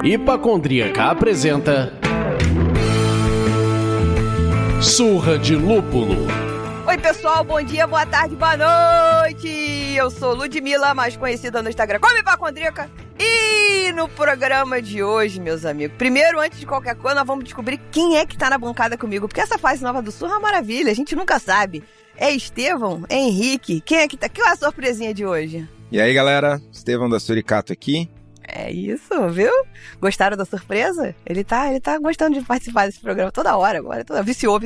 Hipacondríaca apresenta Surra de Lúpulo. Oi pessoal, bom dia, boa tarde, boa noite. Eu sou Ludmilla, mais conhecida no Instagram como Hipacondríaca. E no programa de hoje, meus amigos, primeiro, antes de qualquer coisa, nós vamos descobrir quem é que tá na bancada comigo, porque essa fase nova do Surra é uma maravilha, a gente nunca sabe. É Estevão? É Henrique? Quem é que tá? Qual é a surpresinha de hoje? E aí, galera, Estevão da Suricato aqui. É isso, viu? Gostaram da surpresa? Ele tá gostando de participar desse programa toda hora agora. Viciou.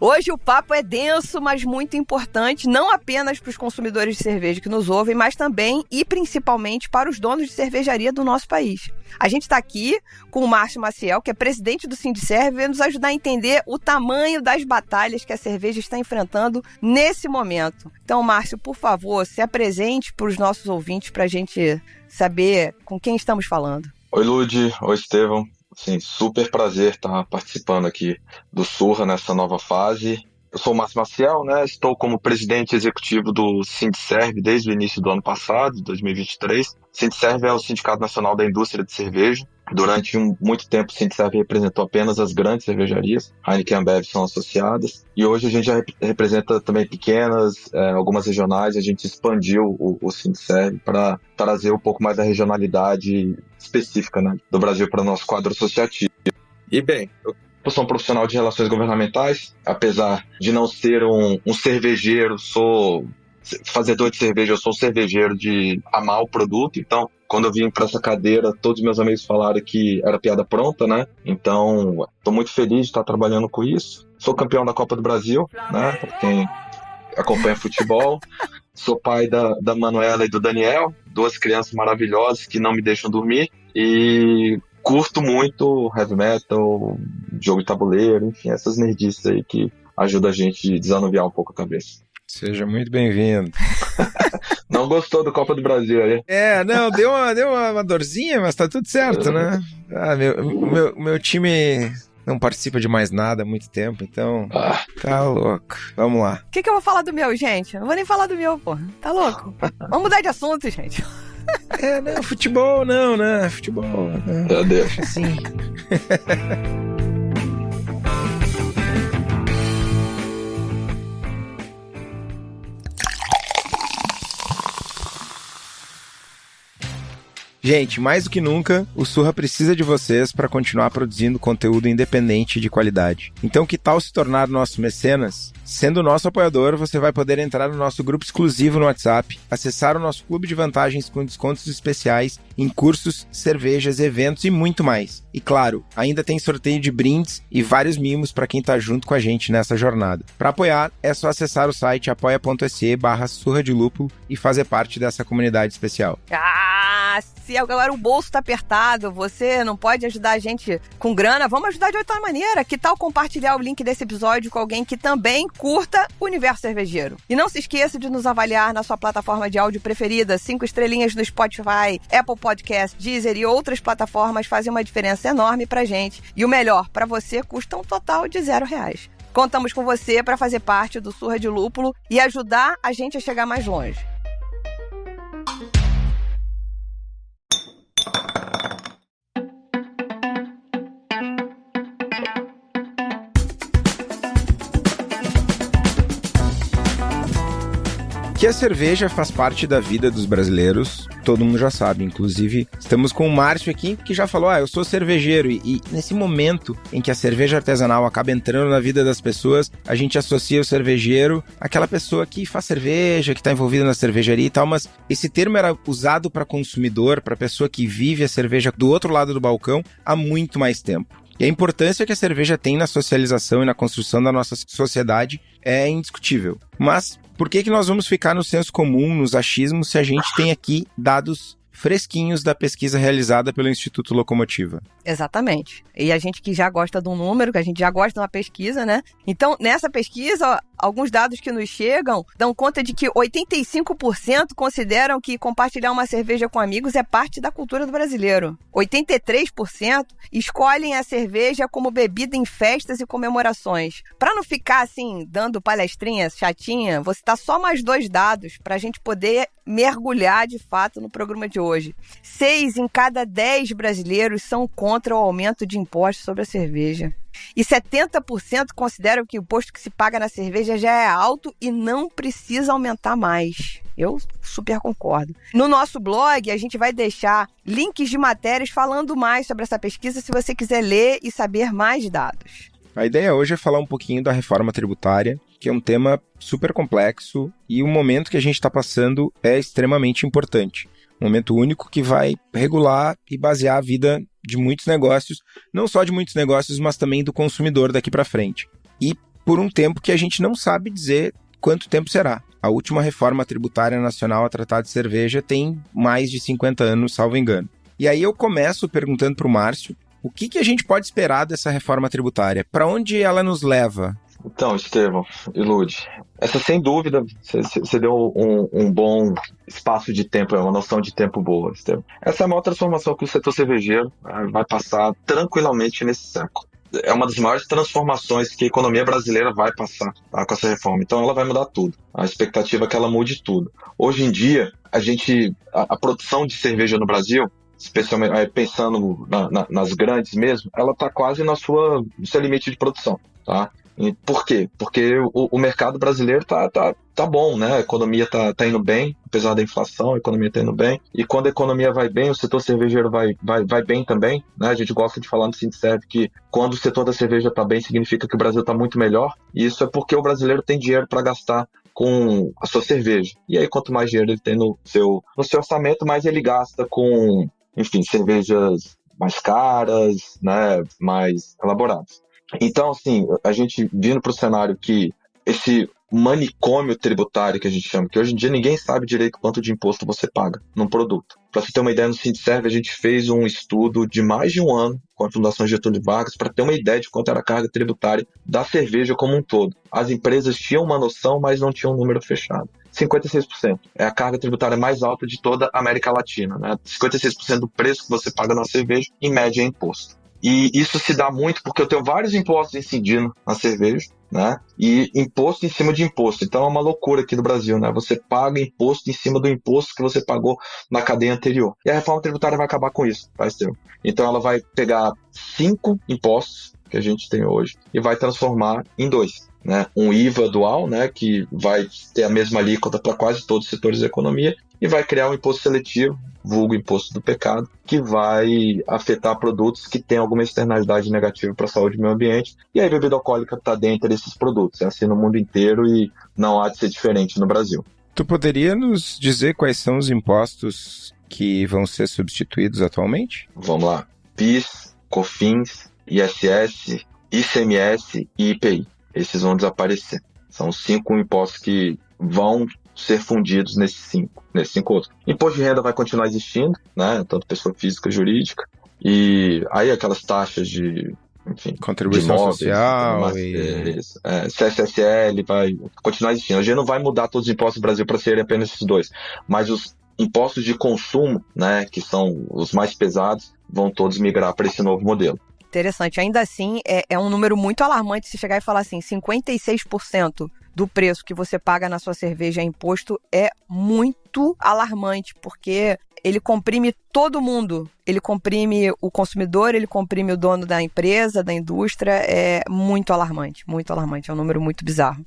Hoje o papo é denso, mas muito importante, não apenas para os consumidores de cerveja que nos ouvem, mas também e principalmente para os donos de cervejaria do nosso país. A gente está aqui com o Márcio Maciel, que é presidente do Sindicerve, vai nos ajudar a entender o tamanho das batalhas que a cerveja está enfrentando nesse momento. Então, Márcio, por favor, se apresente para os nossos ouvintes para a gente saber com quem estamos falando. Oi, Lud. Oi, Estevão. Sim, super prazer estar participando aqui do Surra nessa nova fase. Eu sou o Márcio Maciel, né? Estou como presidente executivo do Sindicerve desde o início do ano passado, 2023. O Sindicerve é o Sindicato Nacional da Indústria de Cerveja. Durante muito tempo, o Sindicerve representou apenas as grandes cervejarias. Heineken e Ambev são associadas. E hoje a gente já representa também pequenas, algumas regionais. A gente expandiu o Sindicerve para trazer um pouco mais da regionalidade específica, né, do Brasil para o nosso quadro associativo. E bem, eu sou um profissional de relações governamentais. Apesar de não ser um cervejeiro, sou fazedor de cerveja, eu sou cervejeiro de amar o produto. Então, quando eu vim para essa cadeira, todos meus amigos falaram que era piada pronta, né? Então, estou muito feliz de estar trabalhando com isso. Sou campeão da Copa do Brasil, né? Para quem acompanha futebol. Sou pai da Manuela e do Daniel, duas crianças maravilhosas que não me deixam dormir. E curto muito heavy metal, jogo de tabuleiro, enfim, essas nerdices aí que ajudam a gente a desanuviar um pouco a cabeça. Seja muito bem-vindo. Não gostou do Copa do Brasil aí? Não, deu uma dorzinha, mas tá tudo certo, né? Meu time não participa de mais nada há muito tempo, então tá louco. Vamos lá. O que eu vou falar do meu, gente? Não vou nem falar do meu, pô. Tá louco? Vamos mudar de assunto, gente. Futebol não, né? Futebol, né? Meu Deus. Assim. Gente, mais do que nunca, o Surra precisa de vocês para continuar produzindo conteúdo independente e de qualidade. Então, que tal se tornar nosso mecenas? Sendo nosso apoiador, você vai poder entrar no nosso grupo exclusivo no WhatsApp, acessar o nosso clube de vantagens com descontos especiais em cursos, cervejas, eventos e muito mais. E claro, ainda tem sorteio de brindes e vários mimos para quem está junto com a gente nessa jornada. Para apoiar, é só acessar o site apoia.se/surra de lúpulo e fazer parte dessa comunidade especial. Se agora o bolso tá apertado, você não pode ajudar a gente com grana, vamos ajudar de outra maneira. Que tal compartilhar o link desse episódio com alguém que também curta o universo cervejeiro? E não se esqueça de nos avaliar na sua plataforma de áudio preferida. 5 estrelinhas no Spotify, Apple Podcast, Deezer e outras plataformas fazem uma diferença enorme pra gente. E o melhor, pra você custa um total de R$0. Contamos com você para fazer parte do Surra de Lúpulo e ajudar a gente a chegar mais longe. Que a cerveja faz parte da vida dos brasileiros, todo mundo já sabe. Inclusive, estamos com o Márcio aqui, que já falou, eu sou cervejeiro. E nesse momento em que a cerveja artesanal acaba entrando na vida das pessoas, a gente associa o cervejeiro àquela pessoa que faz cerveja, que está envolvida na cervejaria e tal, mas esse termo era usado para consumidor, para pessoa que vive a cerveja do outro lado do balcão há muito mais tempo. E a importância que a cerveja tem na socialização e na construção da nossa sociedade é indiscutível. Mas por que nós vamos ficar no senso comum, nos achismos, se a gente tem aqui dados fresquinhos da pesquisa realizada pelo Instituto Locomotiva? Exatamente. E a gente que já gosta de um número, que a gente já gosta de uma pesquisa, né? Então, nessa pesquisa, alguns dados que nos chegam dão conta de que 85% consideram que compartilhar uma cerveja com amigos é parte da cultura do brasileiro. 83% escolhem a cerveja como bebida em festas e comemorações. Para não ficar assim, dando palestrinha chatinha, vou citar só mais 2 dados para a gente poder mergulhar de fato no programa de hoje. 6 em cada 10 brasileiros são contra o aumento de impostos sobre a cerveja. E 70% consideram que o imposto que se paga na cerveja já é alto e não precisa aumentar mais. Eu super concordo. No nosso blog, a gente vai deixar links de matérias falando mais sobre essa pesquisa se você quiser ler e saber mais dados. A ideia hoje é falar um pouquinho da reforma tributária, que é um tema super complexo e o momento que a gente está passando é extremamente importante. Um momento único que vai regular e basear a vida de muitos negócios, não só de muitos negócios, mas também do consumidor daqui para frente. E por um tempo que a gente não sabe dizer quanto tempo será. A última reforma tributária nacional a tratar de cerveja tem mais de 50 anos, salvo engano. E aí eu começo perguntando para o Márcio, o que a gente pode esperar dessa reforma tributária? Para onde ela nos leva? Então, Estevão e Lud, essa sem dúvida, você deu um bom espaço de tempo, uma noção de tempo boa, Estevão. Essa é a maior transformação que o setor cervejeiro vai passar tranquilamente nesse século. É uma das maiores transformações que a economia brasileira vai passar com essa reforma. Então ela vai mudar tudo. A expectativa é que ela mude tudo. Hoje em dia, a produção de cerveja no Brasil, especialmente pensando nas grandes mesmo, ela está quase no seu limite de produção, tá? E por quê? Porque o mercado brasileiro tá bom, né? A economia tá indo bem, apesar da inflação, a economia tá indo bem. E quando a economia vai bem, o setor cervejeiro vai bem também, né? A gente gosta de falar no Sindserv que quando o setor da cerveja tá bem, significa que o Brasil tá muito melhor. E isso é porque o brasileiro tem dinheiro para gastar com a sua cerveja. E aí, quanto mais dinheiro ele tem no seu orçamento, mais ele gasta com, enfim, cervejas mais caras, né? Mais elaboradas. Então, assim, a gente vindo para o cenário que esse manicômio tributário que a gente chama, que hoje em dia ninguém sabe direito quanto de imposto você paga num produto. Para você ter uma ideia, no Sindserv a gente fez um estudo de mais de um ano com a Fundação Getúlio Vargas para ter uma ideia de quanto era a carga tributária da cerveja como um todo. As empresas tinham uma noção, mas não tinham um número fechado. 56%. É a carga tributária mais alta de toda a América Latina, né? 56% do preço que você paga na cerveja, em média, é imposto. E isso se dá muito porque eu tenho vários impostos incidindo na cerveja, né? E imposto em cima de imposto. Então é uma loucura aqui no Brasil, né? Você paga imposto em cima do imposto que você pagou na cadeia anterior. E a reforma tributária vai acabar com isso, tá, Estevão? Então ela vai pegar 5 impostos que a gente tem hoje e vai transformar em 2. Né? Um IVA dual, né? Que vai ter a mesma alíquota para quase todos os setores da economia e vai criar um imposto seletivo, vulgo imposto do pecado, que vai afetar produtos que têm alguma externalidade negativa para a saúde e meio ambiente. E aí a bebida alcoólica está dentro desses produtos. É assim no mundo inteiro e não há de ser diferente no Brasil. Tu poderia nos dizer quais são os impostos que vão ser substituídos atualmente? Vamos lá. PIS, COFINS, ISS, ICMS e IPI. Esses vão desaparecer. São 5 impostos que vão ser fundidos nesses 5 outros. Imposto de renda vai continuar existindo, né? Tanto pessoa física e jurídica. E aí aquelas taxas de, enfim, contribuição de imóveis, social CSSL vai continuar existindo. A gente não vai mudar todos os impostos do Brasil para serem apenas esses 2, mas os impostos de consumo, né, que são os mais pesados, vão todos migrar para esse novo modelo. Interessante. Ainda assim, é um número muito alarmante se chegar e falar assim, 56% do preço que você paga na sua cerveja é imposto, é muito alarmante, porque ele comprime todo mundo. Ele comprime o consumidor, ele comprime o dono da empresa, da indústria. É muito alarmante, é um número muito bizarro.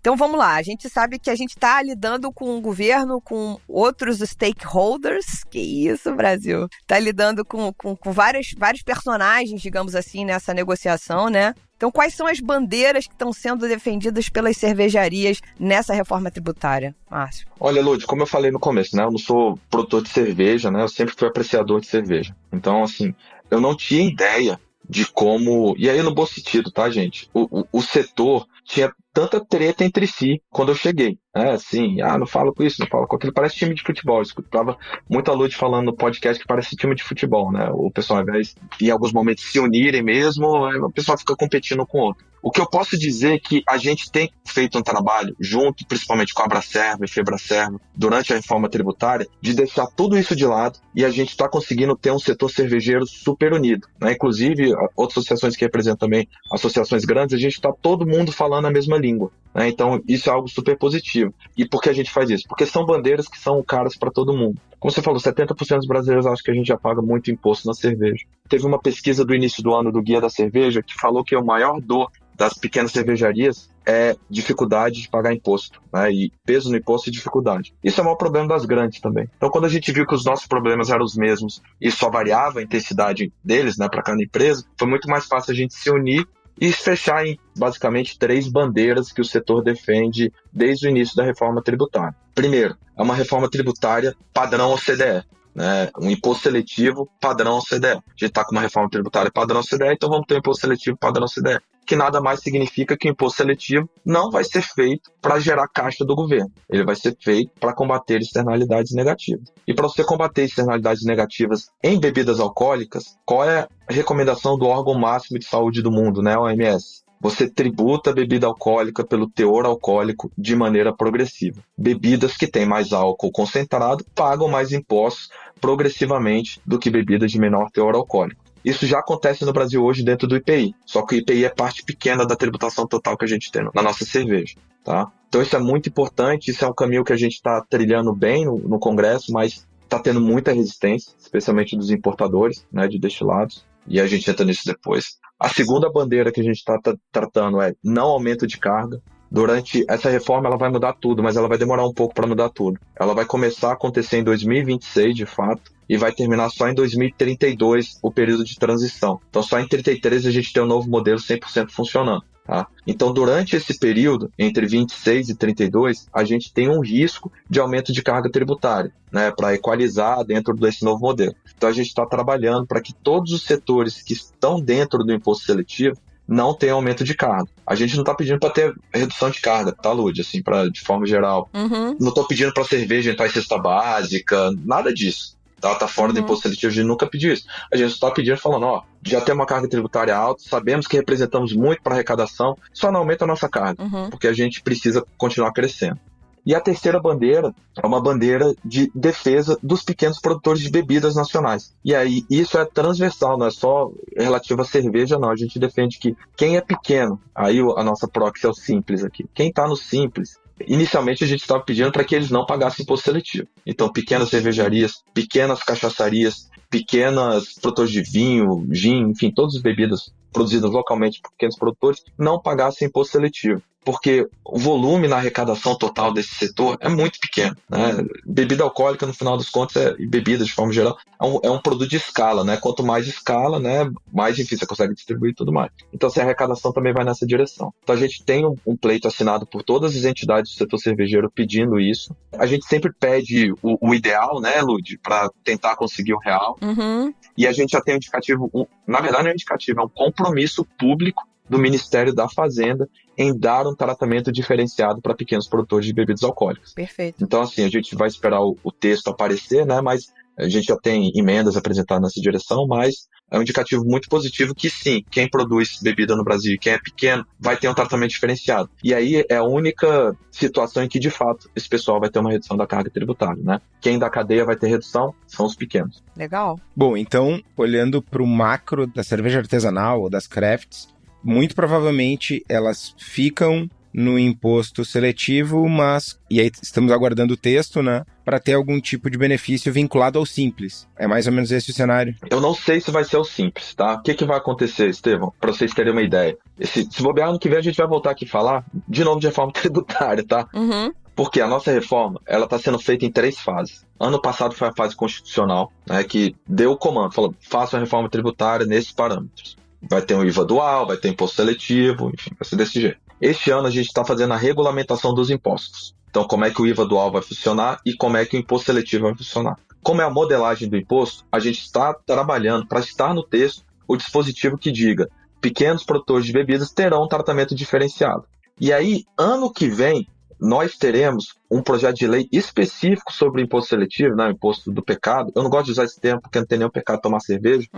Então vamos lá, a gente sabe que a gente está lidando com o governo, com outros stakeholders, que isso, Brasil, está lidando com vários personagens, digamos assim, nessa negociação, né? Então quais são as bandeiras que estão sendo defendidas pelas cervejarias nessa reforma tributária, Márcio? Olha, Lud, como eu falei no começo, né? Eu não sou produtor de cerveja, né? Eu sempre fui apreciador de cerveja. Então, assim, eu não tinha ideia de como... E aí no bom sentido, tá, gente? O setor tinha tanta treta entre si quando eu cheguei. Sim, não falo com isso, não falo com aquilo, parece time de futebol. Eu escutava muita Lud falando no podcast que parece time de futebol, né? O pessoal, ao invés de, em alguns momentos, se unirem mesmo, o pessoal fica competindo com o outro. O que eu posso dizer é que a gente tem feito um trabalho junto, principalmente com a Abracerva e Febracerva, durante a reforma tributária, de deixar tudo isso de lado e a gente está conseguindo ter um setor cervejeiro super unido, né? Inclusive, outras associações que representam também associações grandes, a gente está todo mundo falando a mesma língua, né? Então, isso é algo super positivo. E por que a gente faz isso? Porque são bandeiras que são caras para todo mundo. Como você falou, 70% dos brasileiros acham que a gente já paga muito imposto na cerveja. Teve uma pesquisa do início do ano do Guia da Cerveja que falou que a maior dor das pequenas cervejarias é dificuldade de pagar imposto, né? E peso no imposto e dificuldade. Isso é o maior problema das grandes também. Então, quando a gente viu que os nossos problemas eram os mesmos e só variava a intensidade deles, né, para cada empresa, foi muito mais fácil a gente se unir e fechar em, basicamente, 3 bandeiras que o setor defende desde o início da reforma tributária. Primeiro, é uma reforma tributária padrão OCDE, né? Um imposto seletivo padrão OCDE. A gente está com uma reforma tributária padrão OCDE, então vamos ter um imposto seletivo padrão OCDE. Que nada mais significa que o imposto seletivo não vai ser feito para gerar caixa do governo. Ele vai ser feito para combater externalidades negativas. E para você combater externalidades negativas em bebidas alcoólicas, qual é a recomendação do órgão máximo de saúde do mundo, né, OMS? Você tributa a bebida alcoólica pelo teor alcoólico de maneira progressiva. Bebidas que têm mais álcool concentrado pagam mais impostos progressivamente do que bebidas de menor teor alcoólico. Isso já acontece no Brasil hoje dentro do IPI, só que o IPI é parte pequena da tributação total que a gente tem na nossa cerveja, tá? Então isso é muito importante, isso é um caminho que a gente está trilhando bem no Congresso, mas está tendo muita resistência, especialmente dos importadores, né, de destilados, e a gente entra nisso depois. A segunda bandeira que a gente está tratando é não aumento de carga. Durante essa reforma ela vai mudar tudo, mas ela vai demorar um pouco para mudar tudo. Ela vai começar a acontecer em 2026, de fato, e vai terminar só em 2032, o período de transição. Então só em 33 a gente tem um novo modelo 100% funcionando. Tá? Então, durante esse período, entre 26 e 32, a gente tem um risco de aumento de carga tributária, né, para equalizar dentro desse novo modelo. Então, a gente está trabalhando para que todos os setores que estão dentro do imposto seletivo não tenham aumento de carga. A gente não está pedindo para ter redução de carga, tá, Lud? Assim, de forma geral. Uhum. Não estou pedindo para cerveja entrar em cesta básica, nada disso. Tá fora do imposto seletivo, a gente nunca pediu isso. A gente está pedindo, falando, já tem uma carga tributária alta, sabemos que representamos muito para arrecadação, só não aumenta a nossa carga, porque a gente precisa continuar crescendo. E a terceira bandeira é uma bandeira de defesa dos pequenos produtores de bebidas nacionais. E aí, isso é transversal, não é só relativo à cerveja, não. A gente defende que quem é pequeno, aí a nossa proxy é o Simples aqui, quem está no Simples, inicialmente a gente estava pedindo para que eles não pagassem imposto seletivo. Então, pequenas cervejarias, pequenas cachaçarias, pequenas produtores de vinho, gin, enfim, todas as bebidas produzidas localmente por pequenos produtores, não pagassem imposto seletivo. Porque o volume na arrecadação total desse setor é muito pequeno, né? Bebida alcoólica, no final das contas, e bebida de forma geral, é um produto de escala, né? Quanto mais escala, né, mais difícil você consegue distribuir e tudo mais. Então, a arrecadação também vai nessa direção. Então, a gente tem um pleito assinado por todas as entidades do setor cervejeiro pedindo isso. A gente sempre pede o ideal, né, Lud, para tentar conseguir o real. Uhum. E a gente já tem um indicativo, na verdade não é um indicativo, é um compromisso público do Ministério da Fazenda em dar um tratamento diferenciado para pequenos produtores de bebidas alcoólicas. Perfeito. Então, assim, a gente vai esperar o texto aparecer, né? Mas a gente já tem emendas apresentadas nessa direção, mas é um indicativo muito positivo que, sim, quem produz bebida no Brasil, quem é pequeno, vai ter um tratamento diferenciado. E aí é a única situação em que, de fato, esse pessoal vai ter uma redução da carga tributária, né? Quem da cadeia vai ter redução são os pequenos. Legal. Bom, então, olhando para o macro da cerveja artesanal ou das crafts, muito provavelmente elas ficam no imposto seletivo, mas, e aí estamos aguardando o texto, né, para ter algum tipo de benefício vinculado ao Simples. É mais ou menos esse o cenário? Eu não sei se vai ser o Simples, tá? O que vai acontecer, Estevão? Para vocês terem uma ideia. Se bobear, ano que vem a gente vai voltar aqui e falar de novo de reforma tributária, tá? Uhum. Porque a nossa reforma, ela está sendo feita em 3 fases. Ano passado foi a fase constitucional, né, que deu o comando, falou, faça uma reforma tributária nesses parâmetros. Vai ter um IVA dual, vai ter imposto seletivo, enfim, vai ser desse jeito. Este ano a gente está fazendo a regulamentação dos impostos. Então, como é que o IVA dual vai funcionar e como é que o imposto seletivo vai funcionar. Como é a modelagem do imposto, a gente está trabalhando para estar no texto o dispositivo que diga pequenos produtores de bebidas terão um tratamento diferenciado. E aí, ano que vem, nós teremos um projeto de lei específico sobre o imposto seletivo, né, o imposto do pecado. Eu não gosto de usar esse termo porque não tem nenhum pecado tomar cerveja,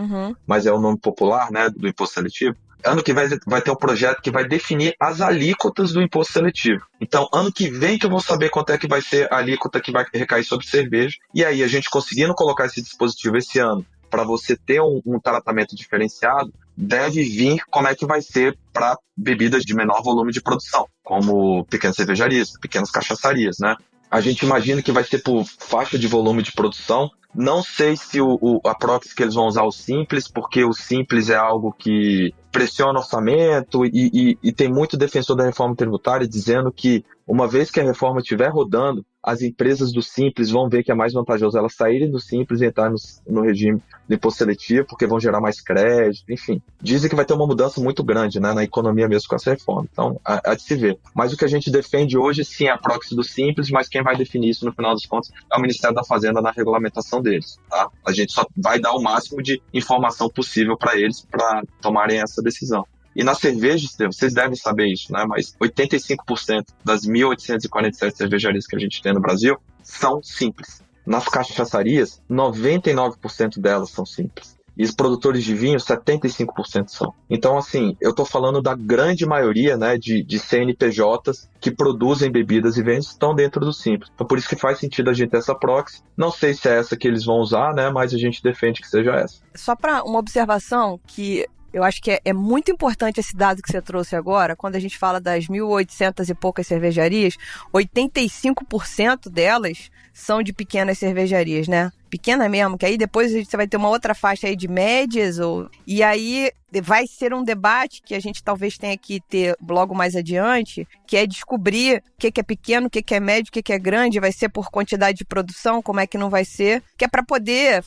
mas é o nome popular, né, do imposto seletivo. Ano que vem vai ter um projeto que vai definir as alíquotas do imposto seletivo. Então, ano que vem que eu vou saber quanto é que vai ser a alíquota que vai recair sobre cerveja. E aí, a gente conseguindo colocar esse dispositivo esse ano para você ter um tratamento diferenciado, deve vir como é que vai ser para bebidas de menor volume de produção, como pequenas cervejarias, pequenas cachaçarias, né? A gente imagina que vai ser por faixa de volume de produção. Não sei se a proxy que eles vão usar o Simples, porque o Simples é algo que pressiona o orçamento e tem muito defensor da reforma tributária dizendo que uma vez que a reforma estiver rodando, as empresas do Simples vão ver que é mais vantajoso elas saírem do Simples e entrar no regime do imposto seletivo, porque vão gerar mais crédito, enfim. Dizem que vai ter uma mudança muito grande, né, na economia mesmo com essa reforma. Então, há de se ver. Mas o que a gente defende hoje, sim, é a proxy do Simples, mas quem vai definir isso no final das contas é o Ministério da Fazenda na regulamentação deles. Tá? A gente só vai dar o máximo de informação possível para eles para tomarem essa decisão. E nas cervejas, vocês devem saber isso, né? Mas 85% das 1.847 cervejarias que a gente tem no Brasil são simples. Nas cachaçarias, 99% delas são simples. E os produtores de vinho, 75% são. Então, assim, eu estou falando da grande maioria, né, de CNPJs que produzem bebidas e vendem, estão dentro do Simples. Então, por isso que faz sentido a gente ter essa proxy. Não sei se é essa que eles vão usar, né, mas a gente defende que seja essa. Só para uma observação que eu acho que é muito importante esse dado que você trouxe agora, quando a gente fala das 1.800 e poucas cervejarias, 85% delas são de pequenas cervejarias, né? Pequena mesmo, que aí depois você vai ter uma outra faixa aí de médias, e aí vai ser um debate que a gente talvez tenha que ter logo mais adiante, que é descobrir o que é pequeno, o que é médio, o que é grande, vai ser por quantidade de produção, como é que não vai ser, que é para poder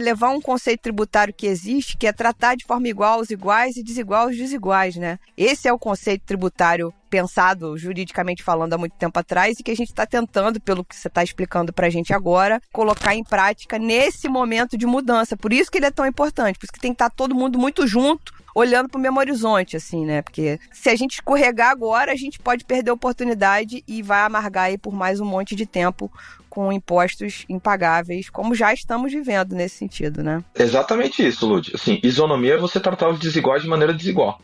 levar um conceito tributário que existe, que é tratar de forma igual os iguais e desigual os desiguais, né? Esse é o conceito tributário pensado juridicamente falando há muito tempo atrás e que a gente está tentando, pelo que você está explicando para a gente agora, colocar em prática nesse momento de mudança. Por isso que ele é tão importante, por isso que tem que estar todo mundo muito junto, olhando para o mesmo horizonte, assim, né? Porque se a gente escorregar agora, a gente pode perder a oportunidade e vai amargar aí por mais um monte de tempo com impostos impagáveis, como já estamos vivendo nesse sentido, né? Exatamente isso, Lud. Assim, isonomia é você tratar os desiguais de maneira desigual.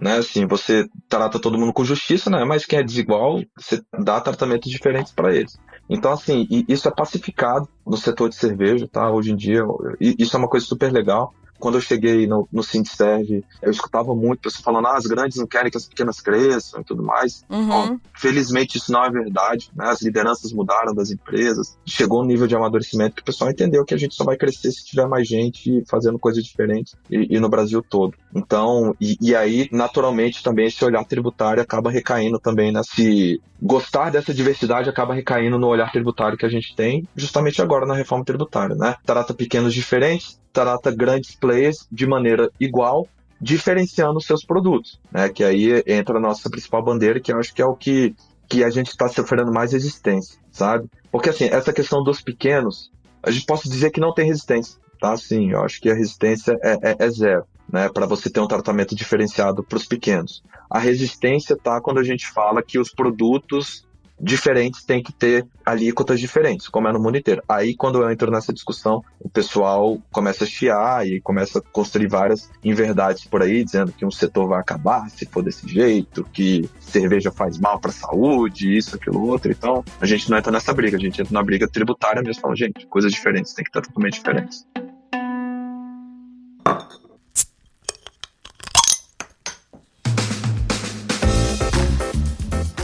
Né, assim, você trata todo mundo com justiça, né, mas quem é desigual, você dá tratamentos diferentes para eles. Então, assim, isso é pacificado no setor de cerveja, tá? Hoje em dia, isso é uma coisa super legal. Quando eu cheguei no Sindserv, eu escutava muito pessoas falando, as grandes não querem que as pequenas cresçam e tudo mais. Ó, felizmente isso não é verdade, né? As lideranças mudaram das empresas, chegou um nível de amadurecimento que o pessoal entendeu que a gente só vai crescer se tiver mais gente fazendo coisas diferentes e no Brasil todo. Então, e aí, naturalmente, também esse olhar tributário acaba recaindo também, né? Se gostar dessa diversidade acaba recaindo no olhar tributário que a gente tem, justamente agora na reforma tributária, né? Trata pequenos diferentes, trata grandes players de maneira igual, diferenciando os seus produtos, né? Que aí entra a nossa principal bandeira, que eu acho que é o que a gente está sofrendo mais resistência, sabe? Porque, assim, essa questão dos pequenos, a gente pode dizer que não tem resistência, tá? Sim, eu acho que a resistência é zero, né? Para você ter um tratamento diferenciado para os pequenos. A resistência tá quando a gente fala que os produtos diferentes têm que ter alíquotas diferentes, como é no mundo inteiro. Aí, quando eu entro nessa discussão, o pessoal começa a chiar e começa a construir várias inverdades por aí, dizendo que um setor vai acabar se for desse jeito, que cerveja faz mal para a saúde, isso, aquilo, outro. Então, a gente não entra nessa briga, a gente entra na briga tributária mesmo, falando, gente, coisas diferentes, tem que estar totalmente diferentes.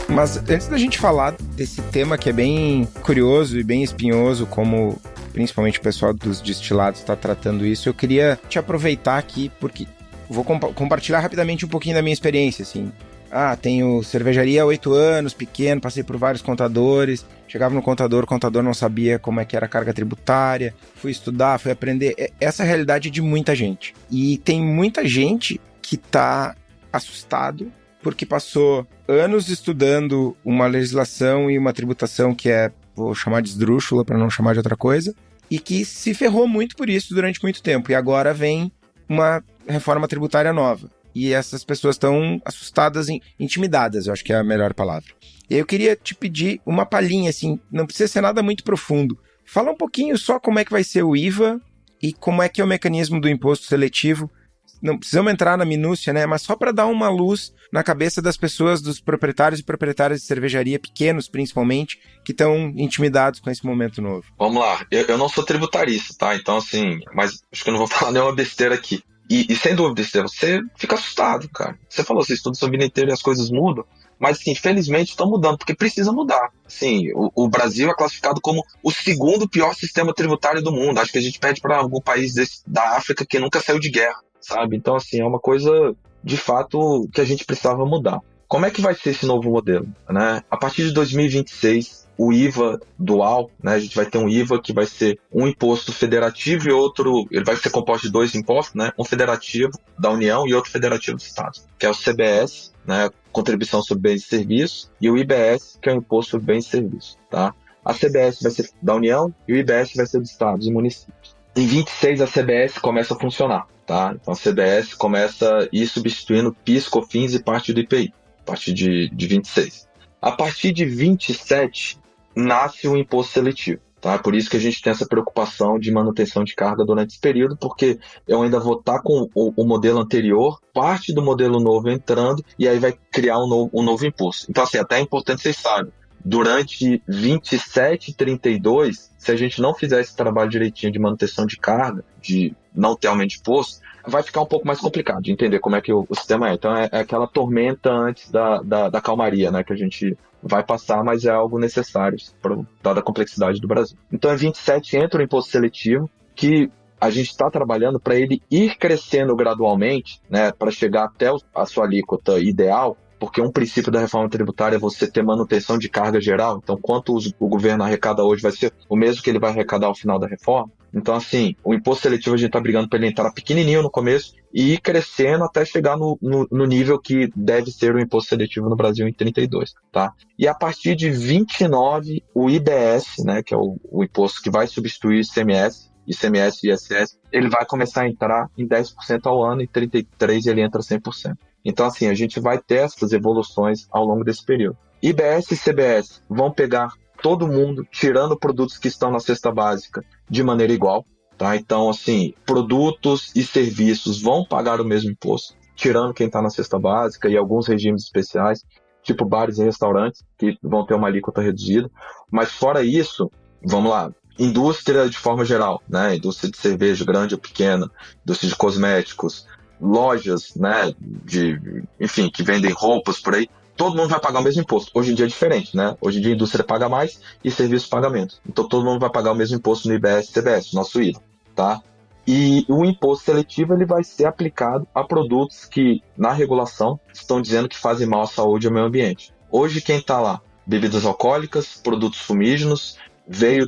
Mas antes da gente falar desse tema que é bem curioso e bem espinhoso, como principalmente o pessoal dos destilados está tratando isso, eu queria te aproveitar aqui, porque vou compartilhar rapidamente um pouquinho da minha experiência, assim. Tenho cervejaria há 8 anos, pequeno, passei por vários contadores, chegava no contador, o contador não sabia como é que era a carga tributária, fui estudar, fui aprender. Essa é a realidade de muita gente. E tem muita gente que está assustado porque passou anos estudando uma legislação e uma tributação que vou chamar de esdrúxula para não chamar de outra coisa, e que se ferrou muito por isso durante muito tempo. E agora vem uma reforma tributária nova. e essas pessoas estão assustadas, intimidadas, eu acho que é a melhor palavra. E aí eu queria te pedir uma palhinha, assim, não precisa ser nada muito profundo. Fala um pouquinho só como é que vai ser o IVA e como é que é o mecanismo do imposto seletivo. Não precisamos entrar na minúcia, né? Mas só para dar uma luz na cabeça das pessoas, dos proprietários e proprietárias de cervejaria, pequenos principalmente, que estão intimidados com esse momento novo. Vamos lá, eu não sou tributarista, tá? Então, assim, mas acho que eu não vou falar nenhuma besteira aqui. E sem dúvida, você fica assustado, cara. Você falou, você estuda sua vida inteira e as coisas mudam, mas, assim, infelizmente estão mudando, porque precisa mudar. Assim, o Brasil é classificado como o segundo pior sistema tributário do mundo. Acho que a gente pede para algum país da África que nunca saiu de guerra, sabe? Então, assim, é uma coisa, de fato, que a gente precisava mudar. Como é que vai ser esse novo modelo, né? A partir de 2026, o IVA dual, né? A gente vai ter um IVA que vai ser um imposto federativo e outro, ele vai ser composto de dois impostos, né? Um federativo da União e outro federativo dos Estados, que é o CBS, né? Contribuição sobre Bens e Serviços, e o IBS, que é o Imposto sobre Bens e Serviços, tá? A CBS vai ser da União e o IBS vai ser dos Estados e municípios. Em 26, a CBS começa a funcionar, tá? Então, a CBS começa a ir substituindo PIS, COFINS e parte do IPI, a partir de 26. A partir de 27, nasce o imposto seletivo, tá? Por isso que a gente tem essa preocupação de manutenção de carga durante esse período, porque eu ainda vou estar com o modelo anterior, parte do modelo novo entrando, e aí vai criar um novo imposto. Então, assim, até é importante vocês saibam, durante 27 e 32, se a gente não fizer esse trabalho direitinho de manutenção de carga, de não ter aumento de imposto, vai ficar um pouco mais complicado de entender como é que o sistema é. Então é aquela tormenta antes da calmaria, né, que a gente vai passar, mas é algo necessário, dada a complexidade do Brasil. Então em 27 entra o imposto seletivo, que a gente está trabalhando para ele ir crescendo gradualmente, né, para chegar até a sua alíquota ideal, porque um princípio da reforma tributária é você ter manutenção de carga geral. Então, quanto o governo arrecada hoje vai ser o mesmo que ele vai arrecadar ao final da reforma. Então, assim, o imposto seletivo a gente está brigando para ele entrar pequenininho no começo e ir crescendo até chegar no nível que deve ser o imposto seletivo no Brasil em 32, tá? E a partir de 29, o IBS, né, que é o imposto que vai substituir ICMS e ISS, ele vai começar a entrar em 10% ao ano, e em 33 ele entra 100%. Então, assim, a gente vai ter essas evoluções ao longo desse período. IBS e CBS vão pegar todo mundo, tirando produtos que estão na cesta básica de maneira igual, tá? Então, assim, produtos e serviços vão pagar o mesmo imposto, tirando quem está na cesta básica e alguns regimes especiais, tipo bares e restaurantes, que vão ter uma alíquota reduzida. Mas fora isso, vamos lá, indústria de forma geral, né? Indústria de cerveja, grande ou pequena, indústria de cosméticos, lojas, né, enfim, que vendem roupas por aí, todo mundo vai pagar o mesmo imposto. Hoje em dia é diferente, né? Hoje em dia a indústria paga mais e serviços paga menos. Então todo mundo vai pagar o mesmo imposto no IBS e CBS, nosso IVA, tá? E o imposto seletivo ele vai ser aplicado a produtos que, na regulação, estão dizendo que fazem mal à saúde e ao meio ambiente. Hoje quem está lá? Bebidas alcoólicas, produtos fumígenos, veio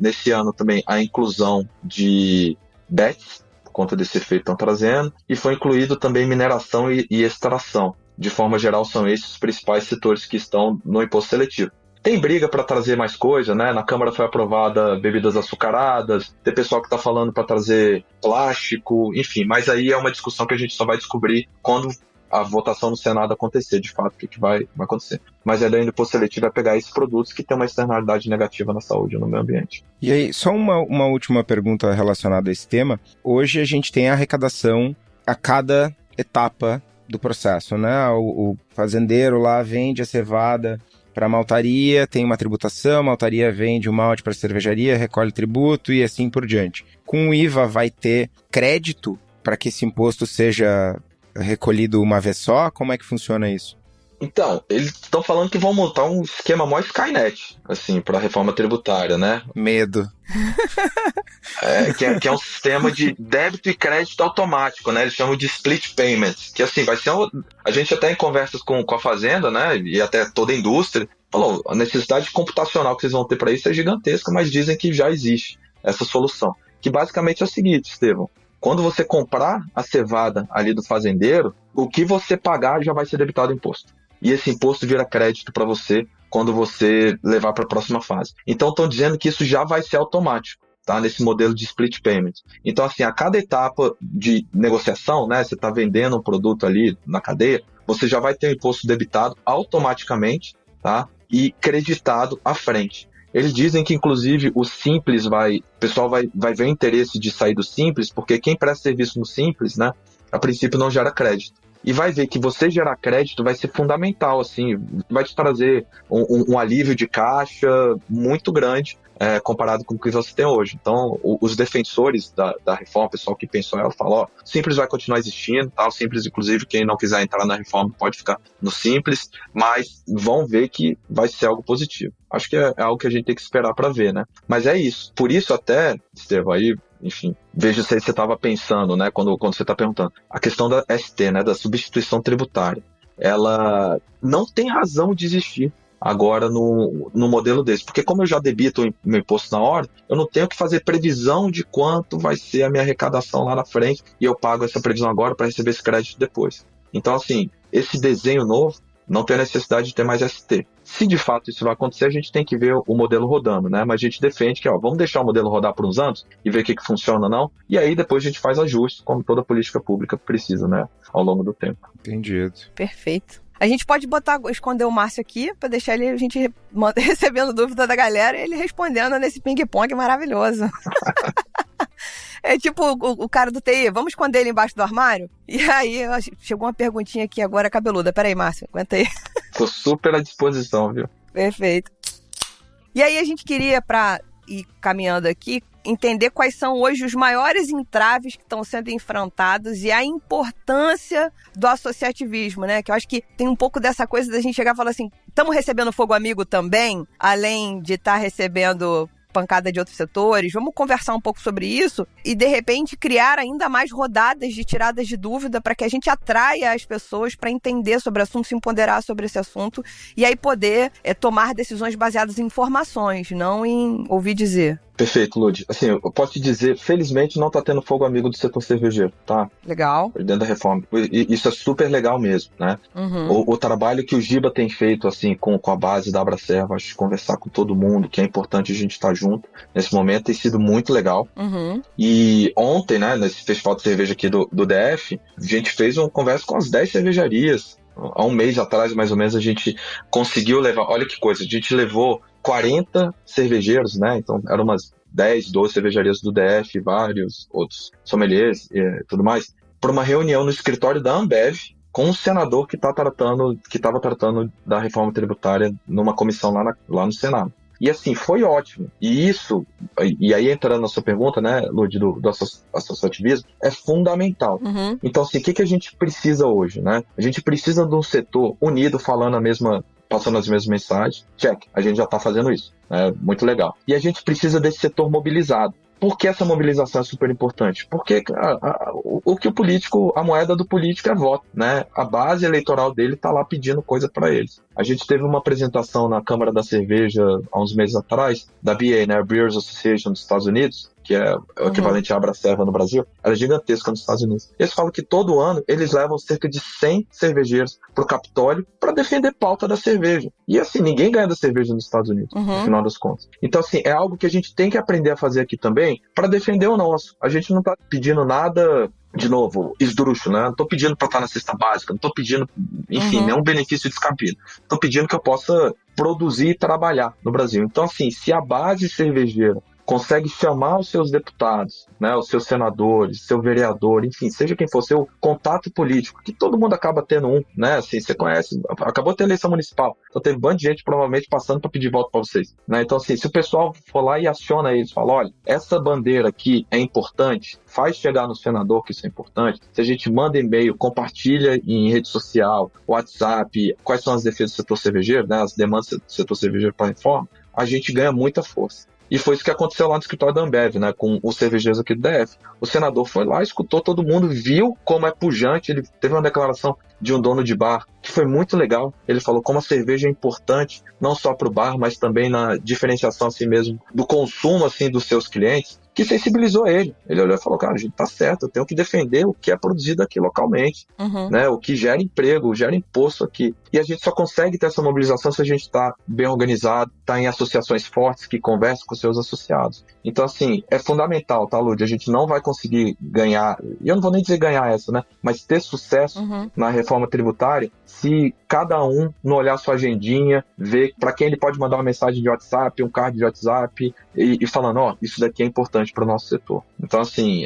nesse ano também a inclusão de BETs, conta desse efeito estão trazendo, e foi incluído também mineração e extração. De forma geral, são esses os principais setores que estão no imposto seletivo. Tem briga para trazer mais coisa, né? Na Câmara foi aprovada bebidas açucaradas, tem pessoal que está falando para trazer plástico, enfim, mas aí é uma discussão que a gente só vai descobrir quando a votação no Senado acontecer, de fato, o que vai acontecer. Mas a ideia do imposto seletivo é pegar esses produtos que têm uma externalidade negativa na saúde e no meio ambiente. E aí, só uma última pergunta relacionada a esse tema. Hoje a gente tem a arrecadação a cada etapa do processo, né? O fazendeiro lá vende a cevada para a maltaria, tem uma tributação, a maltaria vende o malte para a cervejaria, recolhe tributo e assim por diante. Com o IVA vai ter crédito para que esse imposto seja recolhido uma vez só? Como é que funciona isso? Então, eles estão falando que vão montar um esquema mó Skynet, assim, para a reforma tributária, né? Medo. Que é um sistema de débito e crédito automático, né? Eles chamam de split payments, que assim, vai ser a gente até em conversas com a Fazenda, né? E até toda a indústria, falou, a necessidade computacional que vocês vão ter para isso é gigantesca, mas dizem que já existe essa solução. Que basicamente é o seguinte, Estevão, quando você comprar a cevada ali do fazendeiro, o que você pagar já vai ser debitado imposto. E esse imposto vira crédito para você quando você levar para a próxima fase. Então estão dizendo que isso já vai ser automático. tá? Nesse modelo de split payment. Então, assim, a cada etapa de negociação, né, você está vendendo um produto ali na cadeia, você já vai ter o imposto debitado automaticamente, tá? E creditado à frente. Eles dizem que, inclusive, o Simples o pessoal vai ver interesse de sair do Simples, porque quem presta serviço no Simples, né, a princípio não gera crédito. E vai ver que você gerar crédito vai ser fundamental, assim, vai te trazer um alívio de caixa muito grande comparado com o que você tem hoje. Então, os defensores da reforma, o pessoal que pensou ela, falou, ó, Simples vai continuar existindo, tá? O Simples, inclusive, quem não quiser entrar na reforma pode ficar no Simples, mas vão ver que vai ser algo positivo. Acho que é algo que a gente tem que esperar para ver, né? Mas é isso. Por isso até, Estevão, aí, enfim, veja se você estava pensando, né, quando você está perguntando. A questão da ST, né, da substituição tributária, ela não tem razão de existir agora no modelo desse. Porque como eu já debito o meu imposto na hora, eu não tenho que fazer previsão de quanto vai ser a minha arrecadação lá na frente e eu pago essa previsão agora para receber esse crédito depois. Então, assim, esse desenho novo não tem necessidade de ter mais ST. Se de fato isso vai acontecer, a gente tem que ver o modelo rodando, né? Mas a gente defende que, vamos deixar o modelo rodar por uns anos e ver o que funciona ou não, e aí depois a gente faz ajustes, como toda política pública precisa, né? Ao longo do tempo. Entendido. Perfeito. A gente pode esconder o Márcio aqui, para deixar ele, a gente recebendo dúvida da galera e ele respondendo nesse ping-pong maravilhoso. É tipo o cara do TI, vamos esconder ele embaixo do armário? E aí, chegou uma perguntinha aqui agora cabeluda. Peraí, Márcio, aguenta aí. Tô super à disposição, viu? Perfeito. E aí a gente queria, para ir caminhando aqui, entender quais são hoje os maiores entraves que estão sendo enfrentados e a importância do associativismo, né? Que eu acho que tem um pouco dessa coisa da gente chegar e falar assim, estamos recebendo fogo amigo também, além de estar recebendo pancada de outros setores, vamos conversar um pouco sobre isso e, de repente, criar ainda mais rodadas de tiradas de dúvida para que a gente atraia as pessoas para entender sobre o assunto, se empoderar sobre esse assunto e aí poder tomar decisões baseadas em informações, não em ouvir dizer. Perfeito, Lud. Assim, eu posso te dizer, felizmente não tá tendo fogo amigo do setor cervejeiro, tá? Legal. Dentro da reforma. Isso é super legal mesmo, né? Uhum. O trabalho que o Giba tem feito, assim, com a base da Abracerva, acho que conversar com todo mundo, que é importante a gente estar junto nesse momento, tem sido muito legal. Uhum. E ontem, né, nesse festival de cerveja aqui do DF, a gente fez uma conversa com as 10 cervejarias. Há um mês atrás, mais ou menos, a gente conseguiu levar, olha que coisa, a gente levou 40 cervejeiros, né? Então, eram umas 10, 12 cervejarias do DF, vários outros sommeliers e tudo mais, para uma reunião no escritório da Ambev com um senador que estava tratando da reforma tributária numa comissão lá no Senado. E assim, foi ótimo. E aí entrando na sua pergunta, né, Lud, do associativismo, é fundamental. Uhum. Então, assim, o que a gente precisa hoje, né? A gente precisa de um setor unido, passando as mesmas mensagens. Check, a gente já está fazendo isso. Muito legal. E a gente precisa desse setor mobilizado. Por que essa mobilização é super importante? Porque a moeda do político é voto, né? A base eleitoral dele está lá pedindo coisa para eles. A gente teve uma apresentação na Câmara da Cerveja há uns meses atrás, da BA, né? Brewers Association dos Estados Unidos, que é o equivalente à Abracerva no Brasil, era gigantesca nos Estados Unidos. Eles falam que todo ano eles levam cerca de 100 cervejeiros pro Capitólio para defender pauta da cerveja. E assim, ninguém ganha da cerveja nos Estados Unidos, no final das contas. Então, assim, é algo que a gente tem que aprender a fazer aqui também para defender o nosso. A gente não tá pedindo nada, de novo, esdrúxulo, né? Não tô pedindo para estar na cesta básica, não tô pedindo, enfim, nenhum benefício descabido. Tô pedindo que eu possa produzir e trabalhar no Brasil. Então, assim, se a base cervejeira consegue chamar os seus deputados, né, os seus senadores, seu vereador, enfim, seja quem for, seu contato político, que todo mundo acaba tendo um, né, assim, você conhece, acabou de ter eleição municipal, então teve um bando de gente provavelmente passando para pedir voto para vocês, né, então assim, se o pessoal for lá e aciona eles, fala, olha, essa bandeira aqui é importante, faz chegar no senador que isso é importante, se a gente manda e-mail, compartilha em rede social, WhatsApp, quais são as defesas do setor cervejeiro, né, as demandas do setor cervejeiro para a reforma, a gente ganha muita força. E foi isso que aconteceu lá no escritório da Ambev, né, com os cervejeiros aqui do DF. O senador foi lá, escutou todo mundo, viu como é pujante. Ele teve uma declaração de um dono de bar que foi muito legal. Ele falou como a cerveja é importante, não só para o bar, mas também na diferenciação assim mesmo do consumo assim dos seus clientes. que sensibilizou ele. Ele olhou e falou, cara, a gente tá certo, eu tenho que defender o que é produzido aqui localmente, né? O que gera emprego, gera imposto aqui. E a gente só consegue ter essa mobilização se a gente tá bem organizado, tá em associações fortes que conversam com seus associados. Então, assim, é fundamental, tá, Lud? A gente não vai conseguir ganhar, e eu não vou nem dizer ganhar essa, né? Mas ter sucesso na reforma tributária se cada um não olhar sua agendinha, ver para quem ele pode mandar uma mensagem de WhatsApp, um card de WhatsApp e falando, ó, isso daqui é importante para o nosso setor. Então, assim,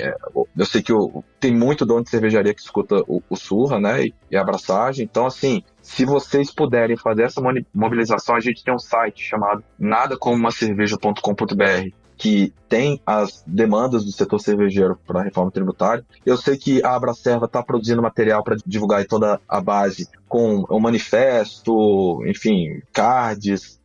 eu sei que tem muito dono de cervejaria que escuta o Surra, né, e a abraçagem. Então, assim, se vocês puderem fazer essa mobilização, a gente tem um site chamado nadacomomacerveja.com.br que tem as demandas do setor cervejeiro para a reforma tributária. Eu sei que a Abracerva está produzindo material para divulgar toda a base com o manifesto, enfim, cards,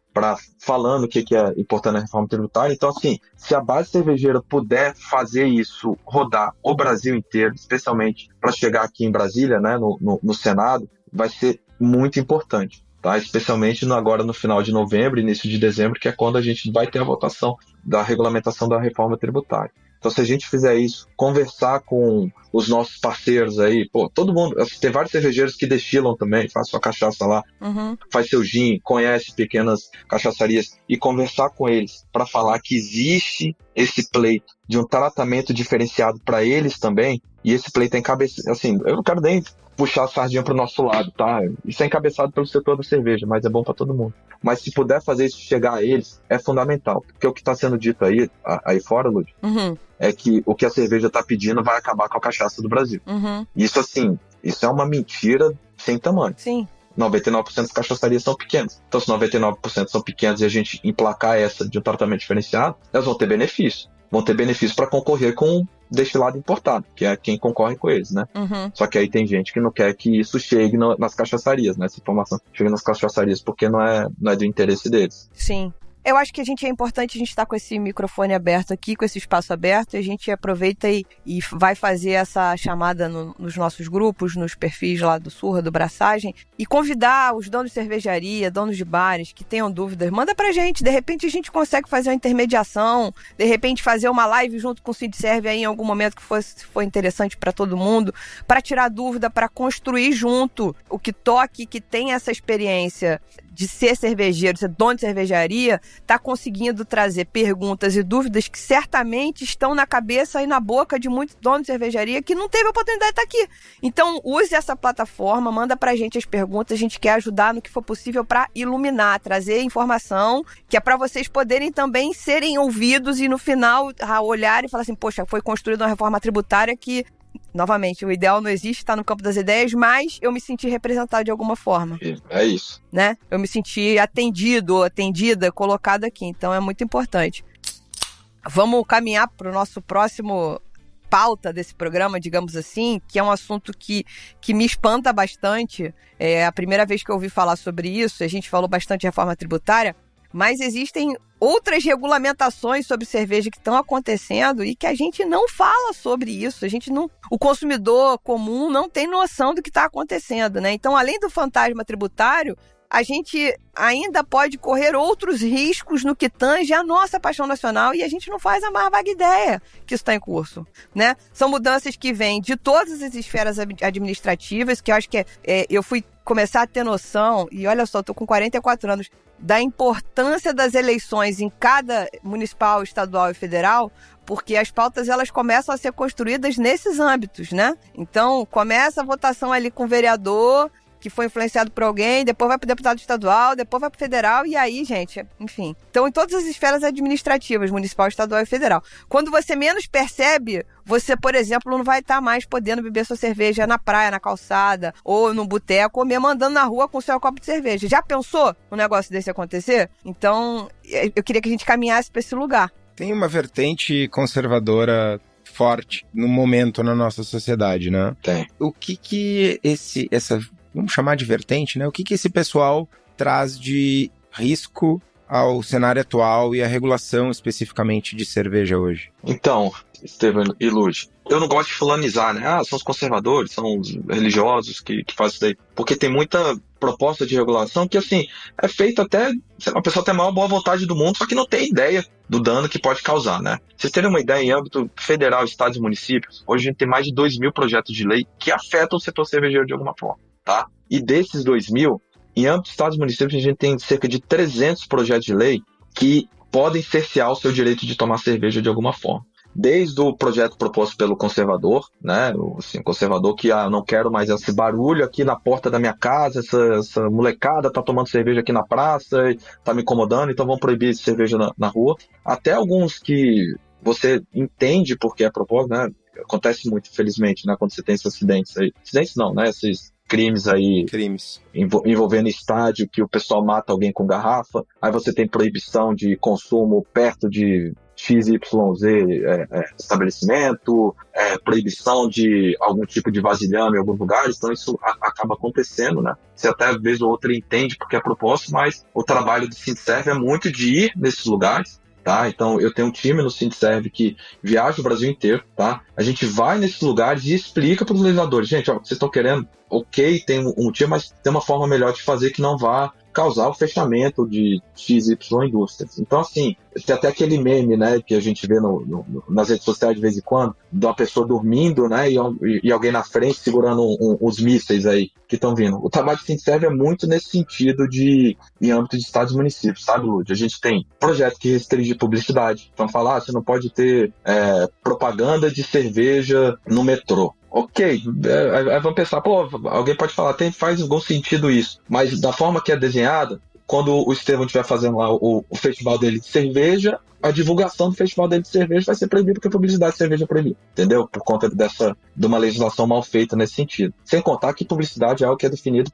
falando o que é importante na reforma tributária. Então, assim, se a base cervejeira puder fazer isso rodar o Brasil inteiro, especialmente para chegar aqui em Brasília, né, no Senado, vai ser muito importante. Tá? Especialmente agora no final de novembro, início de dezembro, que é quando a gente vai ter a votação da regulamentação da reforma tributária. Então, se a gente fizer isso, conversar com os nossos parceiros aí, pô, todo mundo, tem vários cervejeiros que destilam também, faz sua cachaça lá, faz seu gin, conhece pequenas cachaçarias, e conversar com eles para falar que existe esse pleito de um tratamento diferenciado para eles também, e esse pleito é encabeçado, assim, eu não quero nem puxar a sardinha para o nosso lado, tá? Isso é encabeçado pelo setor da cerveja, mas é bom para todo mundo. Mas se puder fazer isso chegar a eles, é fundamental. Porque o que está sendo dito aí fora, Lud, é que o que a cerveja está pedindo vai acabar com a cachaça do Brasil. Isso, assim, isso é uma mentira sem tamanho. Sim. 99% das cachaçarias são pequenas. Então, se 99% são pequenas e a gente emplacar essa de um tratamento diferenciado, elas vão ter benefício. Vão ter benefício para concorrer com destilado importado, que é quem concorre com eles, né? Só que aí tem gente que não quer que isso chegue nas cachaçarias, né? Essa informação chegue nas cachaçarias porque não é do interesse deles. Sim. Eu acho que é importante a gente estar com esse microfone aberto aqui, com esse espaço aberto, e a gente aproveita e vai fazer essa chamada nos nossos grupos, nos perfis lá do Surra, do Braçagem, e convidar os donos de cervejaria, donos de bares que tenham dúvidas, manda pra gente, de repente a gente consegue fazer uma intermediação, de repente fazer uma live junto com o Sindserv aí em algum momento que for interessante para todo mundo, para tirar dúvida, para construir junto o que toque, que tem essa experiência de ser cervejeiro, de ser dono de cervejaria, está conseguindo trazer perguntas e dúvidas que certamente estão na cabeça e na boca de muitos donos de cervejaria que não teve a oportunidade de estar aqui. Então, use essa plataforma, manda pra gente as perguntas, a gente quer ajudar no que for possível para iluminar, trazer informação, que é para vocês poderem também serem ouvidos e no final olhar e falar assim, poxa, foi construída uma reforma tributária que, novamente, o ideal não existe, está no campo das ideias, mas eu me senti representado de alguma forma. É isso. Né? Eu me senti atendido ou atendida, colocado aqui. Então é muito importante. Vamos caminhar para o nosso próximo pauta desse programa, digamos assim, que é um assunto que me espanta bastante. É a primeira vez que eu ouvi falar sobre isso, a gente falou bastante de reforma tributária, mas existem outras regulamentações sobre cerveja que estão acontecendo e que a gente não fala sobre isso. O consumidor comum não tem noção do que está acontecendo, né? Então, além do fantasma tributário, a gente ainda pode correr outros riscos no que tange a nossa paixão nacional e a gente não faz a mais vaga ideia que isso está em curso, né? São mudanças que vêm de todas as esferas administrativas, que eu acho que eu fui começar a ter noção, e olha só, estou com 44 anos, da importância das eleições em cada municipal, estadual e federal, porque as pautas elas começam a ser construídas nesses âmbitos, né? Então, começa a votação ali com o vereador, que foi influenciado por alguém, depois vai para o deputado estadual, depois vai para o federal, e aí, gente, enfim. Então, em todas as esferas administrativas, municipal, estadual e federal. Quando você menos percebe, você, por exemplo, não vai estar mais podendo beber sua cerveja na praia, na calçada, ou no boteco, ou mesmo andando na rua com o seu copo de cerveja. Já pensou um negócio desse acontecer? Então, eu queria que a gente caminhasse para esse lugar. Tem uma vertente conservadora forte no momento na nossa sociedade, né? Tem. O que essa vamos chamar de vertente, né? O que esse pessoal traz de risco ao cenário atual e à regulação especificamente de cerveja hoje? Então, Estevam e Lud, eu não gosto de fulanizar, né? São os conservadores, são os religiosos que fazem isso daí. Porque tem muita proposta de regulação que, assim, é feita até... A pessoa tem a maior boa vontade do mundo, só que não tem ideia do dano que pode causar, né? Vocês terem uma ideia, em âmbito federal, estados e municípios, hoje a gente tem mais de 2.000 projetos de lei que afetam o setor cervejeiro de alguma forma, tá? E desses 2.000, em âmbito de estados e municípios, a gente tem cerca de 300 projetos de lei que podem cercear o seu direito de tomar cerveja de alguma forma. Desde o projeto proposto pelo conservador, né, assim, o conservador que não quero mais esse barulho aqui na porta da minha casa, essa molecada tá tomando cerveja aqui na praça, tá me incomodando, então vamos proibir cerveja na rua. Até alguns que você entende porque é proposto, né, acontece muito, infelizmente, né, quando você tem esses acidentes aí. Acidentes não, né, esses crimes aí envolvendo estádio, que o pessoal mata alguém com garrafa, aí você tem proibição de consumo perto de XYZ estabelecimento, proibição de algum tipo de vasilhame em alguns lugares, então isso acaba acontecendo, né? Você até vez ou outra entende porque é proposto, mas o trabalho do Sindserv é muito de ir nesses lugares, tá? Então eu tenho um time no Sindserv que viaja o Brasil inteiro, tá? A gente vai nesses lugares e explica para os legisladores, gente, ó, vocês estão querendo, ok, tem um motivo, mas tem uma forma melhor de fazer que não vá causar o fechamento de XY indústrias. Então, assim, tem até aquele meme, né, que a gente vê nas redes sociais de vez em quando, de uma pessoa dormindo, né, e alguém na frente segurando os mísseis aí que estão vindo. O trabalho que Sindserv é muito nesse sentido em âmbito de estados e municípios, sabe, Lud? A gente tem projeto que restringe publicidade. Então, falar, você não pode ter propaganda de cerveja no metrô. Ok, aí vamos pensar, pô, alguém pode falar, faz algum sentido isso, mas da forma que é desenhada, quando o Estevão estiver fazendo lá o festival dele de cerveja, a divulgação do festival dele de cerveja vai ser proibida porque a publicidade de cerveja é proibida, entendeu? Por conta de uma legislação mal feita nesse sentido. Sem contar que publicidade é algo que é definido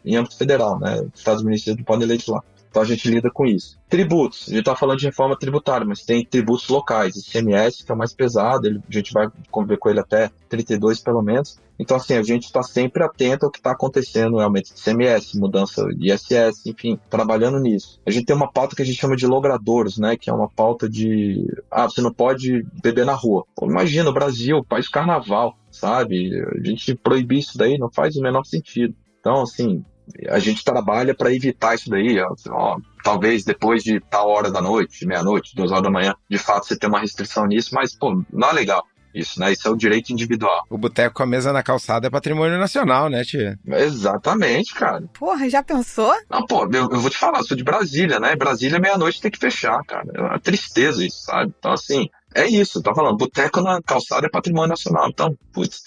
em âmbito federal, né? Os estados e municípios podem legislar. Então a gente lida com isso. Tributos. A gente está falando de reforma tributária, mas tem tributos locais. ICMS, que é o mais pesado, a gente vai conviver com ele até 32 pelo menos. Então, assim, a gente está sempre atento ao que está acontecendo, aumento de ICMS, mudança de ISS, enfim, trabalhando nisso. A gente tem uma pauta que a gente chama de logradouros, né? Que é uma pauta de... você não pode beber na rua. Pô, imagina, o Brasil, país carnaval, sabe? A gente proibir isso daí não faz o menor sentido. Então, assim... a gente trabalha para evitar isso daí, talvez depois de tal hora da noite, de meia-noite, 2 horas da manhã, de fato você tem uma restrição nisso, mas, pô, não é legal isso, né? Isso é o direito individual. O boteco com a mesa na calçada é patrimônio nacional, né, tia? Exatamente, cara. Porra, já pensou? Não, pô, eu vou te falar, eu sou de Brasília, né? Brasília, meia-noite tem que fechar, cara. É uma tristeza isso, sabe? Então, assim, é isso, tá falando, boteco na calçada é patrimônio nacional, então, putz...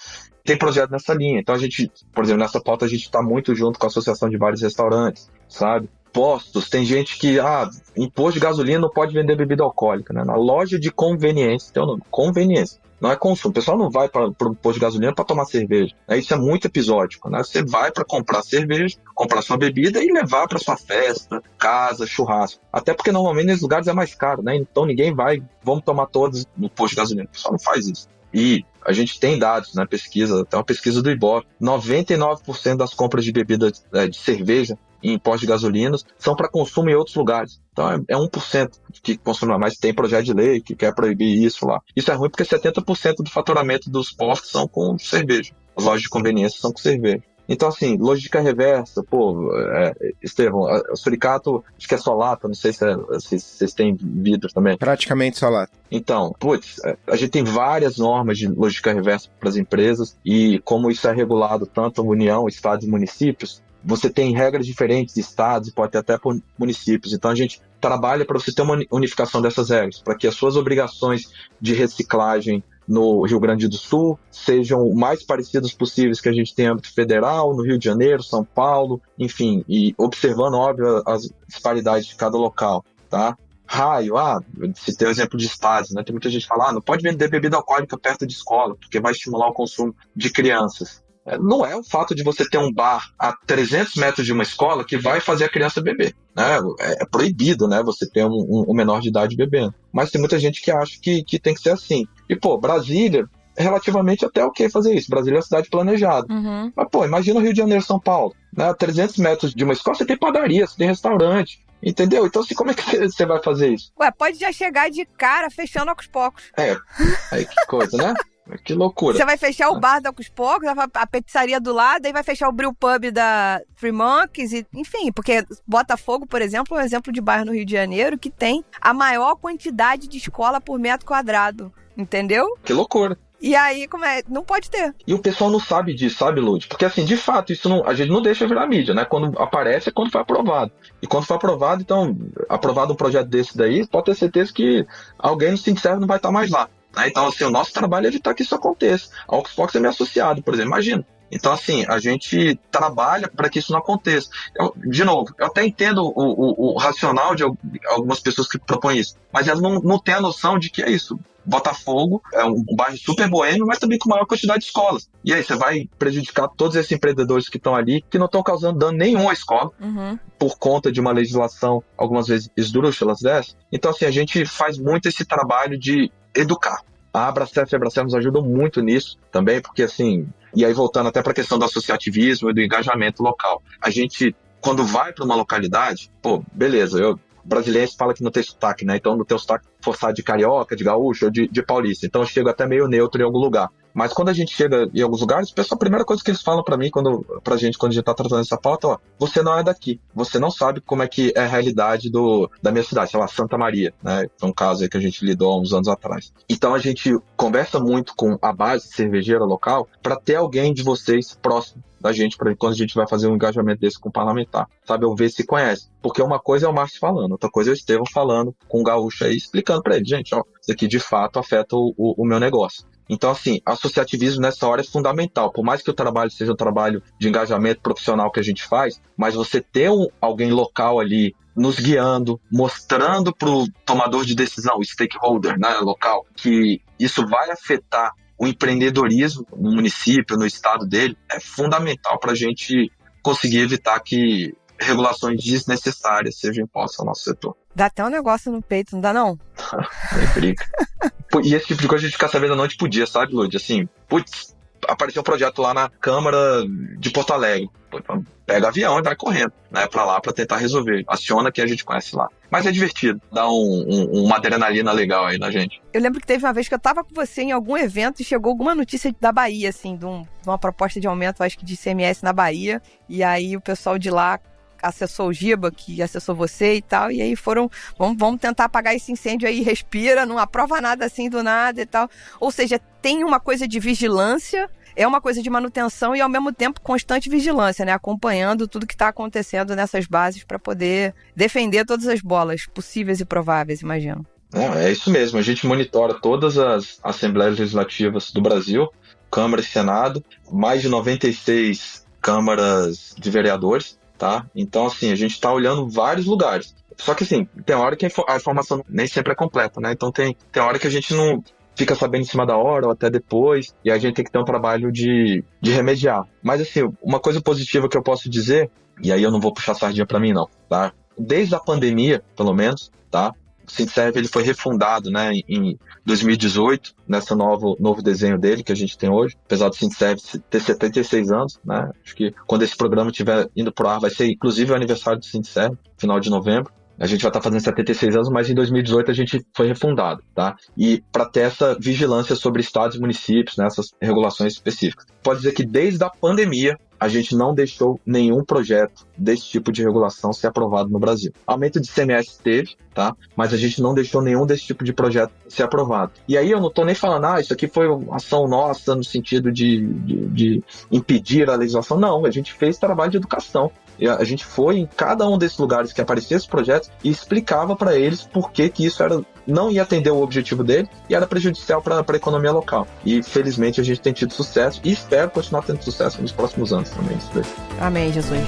tem projeto nessa linha. Então a gente, por exemplo, nessa pauta a gente está muito junto com a Associação de Bares e Restaurantes, sabe? Postos, tem gente que, em posto de gasolina não pode vender bebida alcoólica, né? Na loja de conveniência, tem o nome, conveniência. Não é consumo. O pessoal não vai para o posto de gasolina para tomar cerveja. Isso é muito episódico, né? Você vai para comprar cerveja, comprar sua bebida e levar para sua festa, casa, churrasco. Até porque normalmente nesses lugares é mais caro, né? Então ninguém vai, vamos tomar todos no posto de gasolina. O pessoal não faz isso. E a gente tem dados, né, pesquisa, até uma pesquisa do Ibope, 99% das compras de bebida de cerveja em postos de gasolina são para consumo em outros lugares. Então é 1% que consome, mas tem projeto de lei que quer proibir isso lá. Isso é ruim porque 70% do faturamento dos postos são com cerveja. As lojas de conveniência são com cerveja. Então, assim, logística reversa, pô, Estevão, o suricato, acho que é só lata, não sei se vocês têm vidro também. Praticamente só lata. Então, a gente tem várias normas de logística reversa para as empresas e como isso é regulado tanto União, Estados e municípios, você tem regras diferentes de estados e pode ter até por municípios. Então, a gente trabalha para você ter uma unificação dessas regras, para que as suas obrigações de reciclagem no Rio Grande do Sul sejam o mais parecidos possíveis que a gente tem em âmbito federal, no Rio de Janeiro, São Paulo, enfim, e observando, óbvio, as disparidades de cada local, tá? Raio, se tem o exemplo de estados, né? Tem muita gente que fala, não pode vender bebida alcoólica perto de escola, porque vai estimular o consumo de crianças. Não é o fato de você ter um bar a 300 metros de uma escola que vai fazer a criança beber, né? É proibido, né? Você ter um menor de idade bebendo. Mas tem muita gente que acha que tem que ser assim. E, pô, Brasília, é relativamente até ok fazer isso. Brasília é uma cidade planejada. Uhum. Mas, pô, imagina o Rio de Janeiro, São Paulo. Né? A 300 metros de uma escola, você tem padaria, você tem restaurante. Entendeu? Então, assim, como é que você vai fazer isso? Ué, pode já chegar de cara fechando aos poucos. Aí que coisa, né? Que loucura. Você vai fechar o bar da Ocus Pocos, a pizzaria do lado, aí vai fechar o Brew Pub da Three Monkeys, enfim, porque Botafogo, por exemplo, é um exemplo de bairro no Rio de Janeiro que tem a maior quantidade de escola por metro quadrado, entendeu? Que loucura. E aí, como é? Não pode ter. E o pessoal não sabe disso, sabe, Lud? Porque, assim, de fato, isso não, a gente não deixa virar mídia, né? Quando aparece é quando foi aprovado. E quando foi aprovado, então, aprovado um projeto desse daí, pode ter certeza que alguém no Sindserv não vai estar mais lá. Né? Então, assim, o nosso trabalho é evitar que isso aconteça. A Ocus Pocos é meu associado, por exemplo, imagina. Então, assim, a gente trabalha para que isso não aconteça. De novo, eu até entendo o racional de algumas pessoas que propõem isso, mas elas não têm a noção de que é isso. Botafogo é um bairro super boêmio, mas também com maior quantidade de escolas. E aí você vai prejudicar todos esses empreendedores que estão ali, que não estão causando dano nenhum à escola, por conta de uma legislação, algumas vezes esdrúxulas dessa. Então, assim, a gente faz muito esse trabalho de educar. A Abracef e a Abracef nos ajudam muito nisso também, porque, assim, e aí voltando até para a questão do associativismo e do engajamento local. A gente, quando vai para uma localidade, pô, beleza, brasileiro fala que não tem sotaque, né? Então não tem o sotaque forçado de carioca, de gaúcho ou de paulista. Então eu chego até meio neutro em algum lugar. Mas quando a gente chega em alguns lugares, a primeira coisa que eles falam pra mim, quando a gente tá tratando essa pauta, ó, você não é daqui. Você não sabe como é que é a realidade da minha cidade, sei lá, Santa Maria, né? Foi um caso aí que a gente lidou há uns anos atrás. Então a gente conversa muito com a base cervejeira local pra ter alguém de vocês próximo da gente, para quando a gente vai fazer um engajamento desse com o parlamentar, sabe? Eu ver se conhece. Porque uma coisa é o Márcio falando, outra coisa é o Estevão falando com o gaúcho aí, explicando pra ele, gente, ó, isso aqui de fato afeta o meu negócio. Então, assim, associativismo nessa hora é fundamental. Por mais que o trabalho seja um trabalho de engajamento profissional que a gente faz, mas você ter alguém local ali nos guiando, mostrando pro tomador de decisão, o stakeholder, né, local, que isso vai afetar o empreendedorismo no município, no estado dele, é fundamental para a gente conseguir evitar que regulações desnecessárias sejam impostas ao nosso setor. Dá até um negócio no peito, não dá não? Nem briga. E esse tipo de coisa a gente fica sabendo à noite pro dia, sabe, Lud? Assim, putz, apareceu um projeto lá na Câmara de Porto Alegre. Pega avião e vai correndo, né, pra lá pra tentar resolver. Aciona quem a gente conhece lá. Mas é divertido, dá uma adrenalina legal aí na gente. Eu lembro que teve uma vez que eu tava com você em algum evento e chegou alguma notícia da Bahia, assim, de uma proposta de aumento, acho que de ICMS na Bahia. E aí o pessoal de lá acessou o Giba, que acessou você e tal, e aí foram, vamos tentar apagar esse incêndio aí, respira, não aprova nada assim do nada e tal. Ou seja, tem uma coisa de vigilância, é uma coisa de manutenção e ao mesmo tempo constante vigilância, né? Acompanhando tudo que está acontecendo nessas bases para poder defender todas as bolas possíveis e prováveis, imagino. É isso mesmo, a gente monitora todas as assembleias legislativas do Brasil, Câmara e Senado, mais de 96 câmaras de vereadores, tá? Então, assim, a gente está olhando vários lugares. Só que, assim, tem hora que a informação nem sempre é completa, né? Então, tem hora que a gente não fica sabendo em cima da hora ou até depois, e a gente tem que ter um trabalho de remediar. Mas, assim, uma coisa positiva que eu posso dizer, e aí eu não vou puxar sardinha para mim, não, tá? Desde a pandemia, pelo menos, tá? O Sindserv, ele foi refundado, né, em 2018, nesse novo desenho dele que a gente tem hoje, apesar do Sindserv ter 76 anos, né, acho que quando esse programa estiver indo pro ar, vai ser inclusive o aniversário do Sindserv, final de novembro. A gente vai estar fazendo 76 anos, mas em 2018 a gente foi refundado, tá? E para ter essa vigilância sobre estados e municípios, né, essas regulações específicas. Pode dizer que desde a pandemia, a gente não deixou nenhum projeto desse tipo de regulação ser aprovado no Brasil. Aumento de ICMS teve, tá? Mas a gente não deixou nenhum desse tipo de projeto ser aprovado. E aí eu não tô nem falando, isso aqui foi uma ação nossa no sentido de impedir a legislação. Não, a gente fez trabalho de educação. A gente foi em cada um desses lugares que apareciam esses projetos e explicava para eles por que isso não ia atender o objetivo dele e era prejudicial para a economia local. E felizmente a gente tem tido sucesso e espero continuar tendo sucesso nos próximos anos também. Amém, Jesus.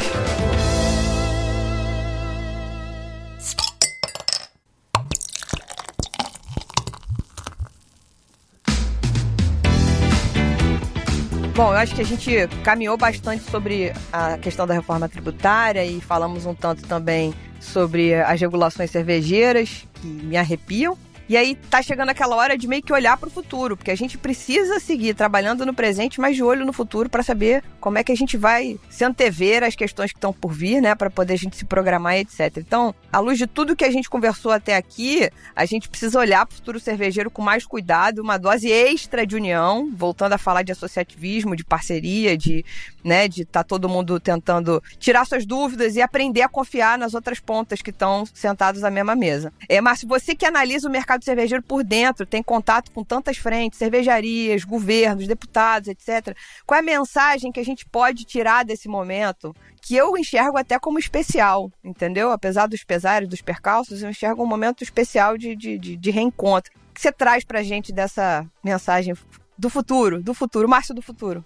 Bom, eu acho que a gente caminhou bastante sobre a questão da reforma tributária e falamos um tanto também sobre as regulações cervejeiras, que me arrepiam. E aí tá chegando aquela hora de meio que olhar pro futuro, porque a gente precisa seguir trabalhando no presente, mas de olho no futuro para saber como é que a gente vai se antever as questões que estão por vir, né, para poder a gente se programar e etc. Então, à luz de tudo que a gente conversou até aqui, a gente precisa olhar pro futuro cervejeiro com mais cuidado, uma dose extra de união, voltando a falar de associativismo, de parceria, de estar todo mundo tentando tirar suas dúvidas e aprender a confiar nas outras pontas que estão sentados à mesma mesa. Márcio, você que analisa o mercado cervejeiro por dentro, tem contato com tantas frentes, cervejarias, governos, deputados, etc. Qual é a mensagem que a gente pode tirar desse momento, que eu enxergo até como especial, entendeu? Apesar dos pesares, dos percalços, eu enxergo um momento especial de reencontro. O que você traz pra gente dessa mensagem do futuro, Márcio do futuro?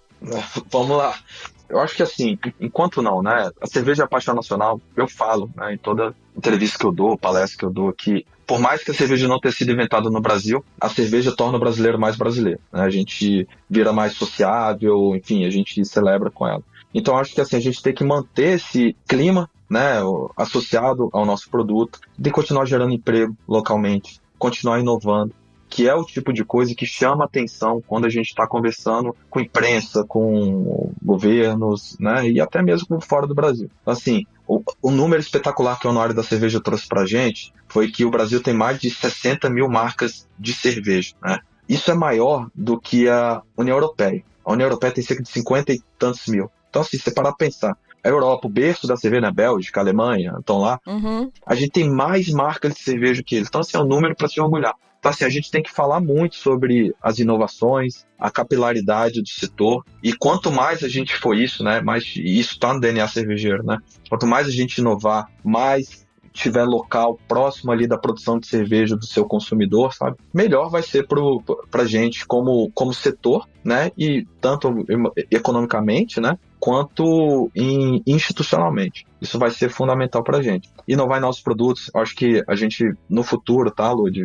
Vamos lá. Eu acho que assim, enquanto não, né? A cerveja é a paixão nacional, eu falo, né, em toda entrevista que eu dou, palestra que eu dou, que por mais que a cerveja não tenha sido inventada no Brasil, a cerveja torna o brasileiro mais brasileiro, né? A gente vira mais sociável, enfim, a gente celebra com ela. Então acho que assim, a gente tem que manter esse clima, né, associado ao nosso produto, de continuar gerando emprego localmente, continuar inovando, que é o tipo de coisa que chama atenção quando a gente está conversando com imprensa, com governos, né, e até mesmo fora do Brasil. Assim, o número espetacular que o Anuário da Cerveja trouxe para a gente foi que o Brasil tem mais de 60 mil marcas de cerveja, né? Isso é maior do que a União Europeia. A União Europeia tem cerca de 50 e tantos mil. Então, assim, se você parar para pensar, a Europa, o berço da cerveja, a Bélgica, a Alemanha, estão lá, a gente tem mais marcas de cerveja que eles. Então, assim, é um número para se orgulhar. Então, assim, a gente tem que falar muito sobre as inovações, a capilaridade do setor, e quanto mais a gente for isso, né, mais, e isso está no DNA cervejeiro, né, quanto mais a gente inovar, mais tiver local próximo ali da produção de cerveja do seu consumidor, sabe, melhor vai ser pra gente como setor, né, e tanto economicamente, né, quanto institucionalmente. Isso vai ser fundamental pra gente. Inovar em novos produtos, eu acho que a gente, no futuro, tá, Lud,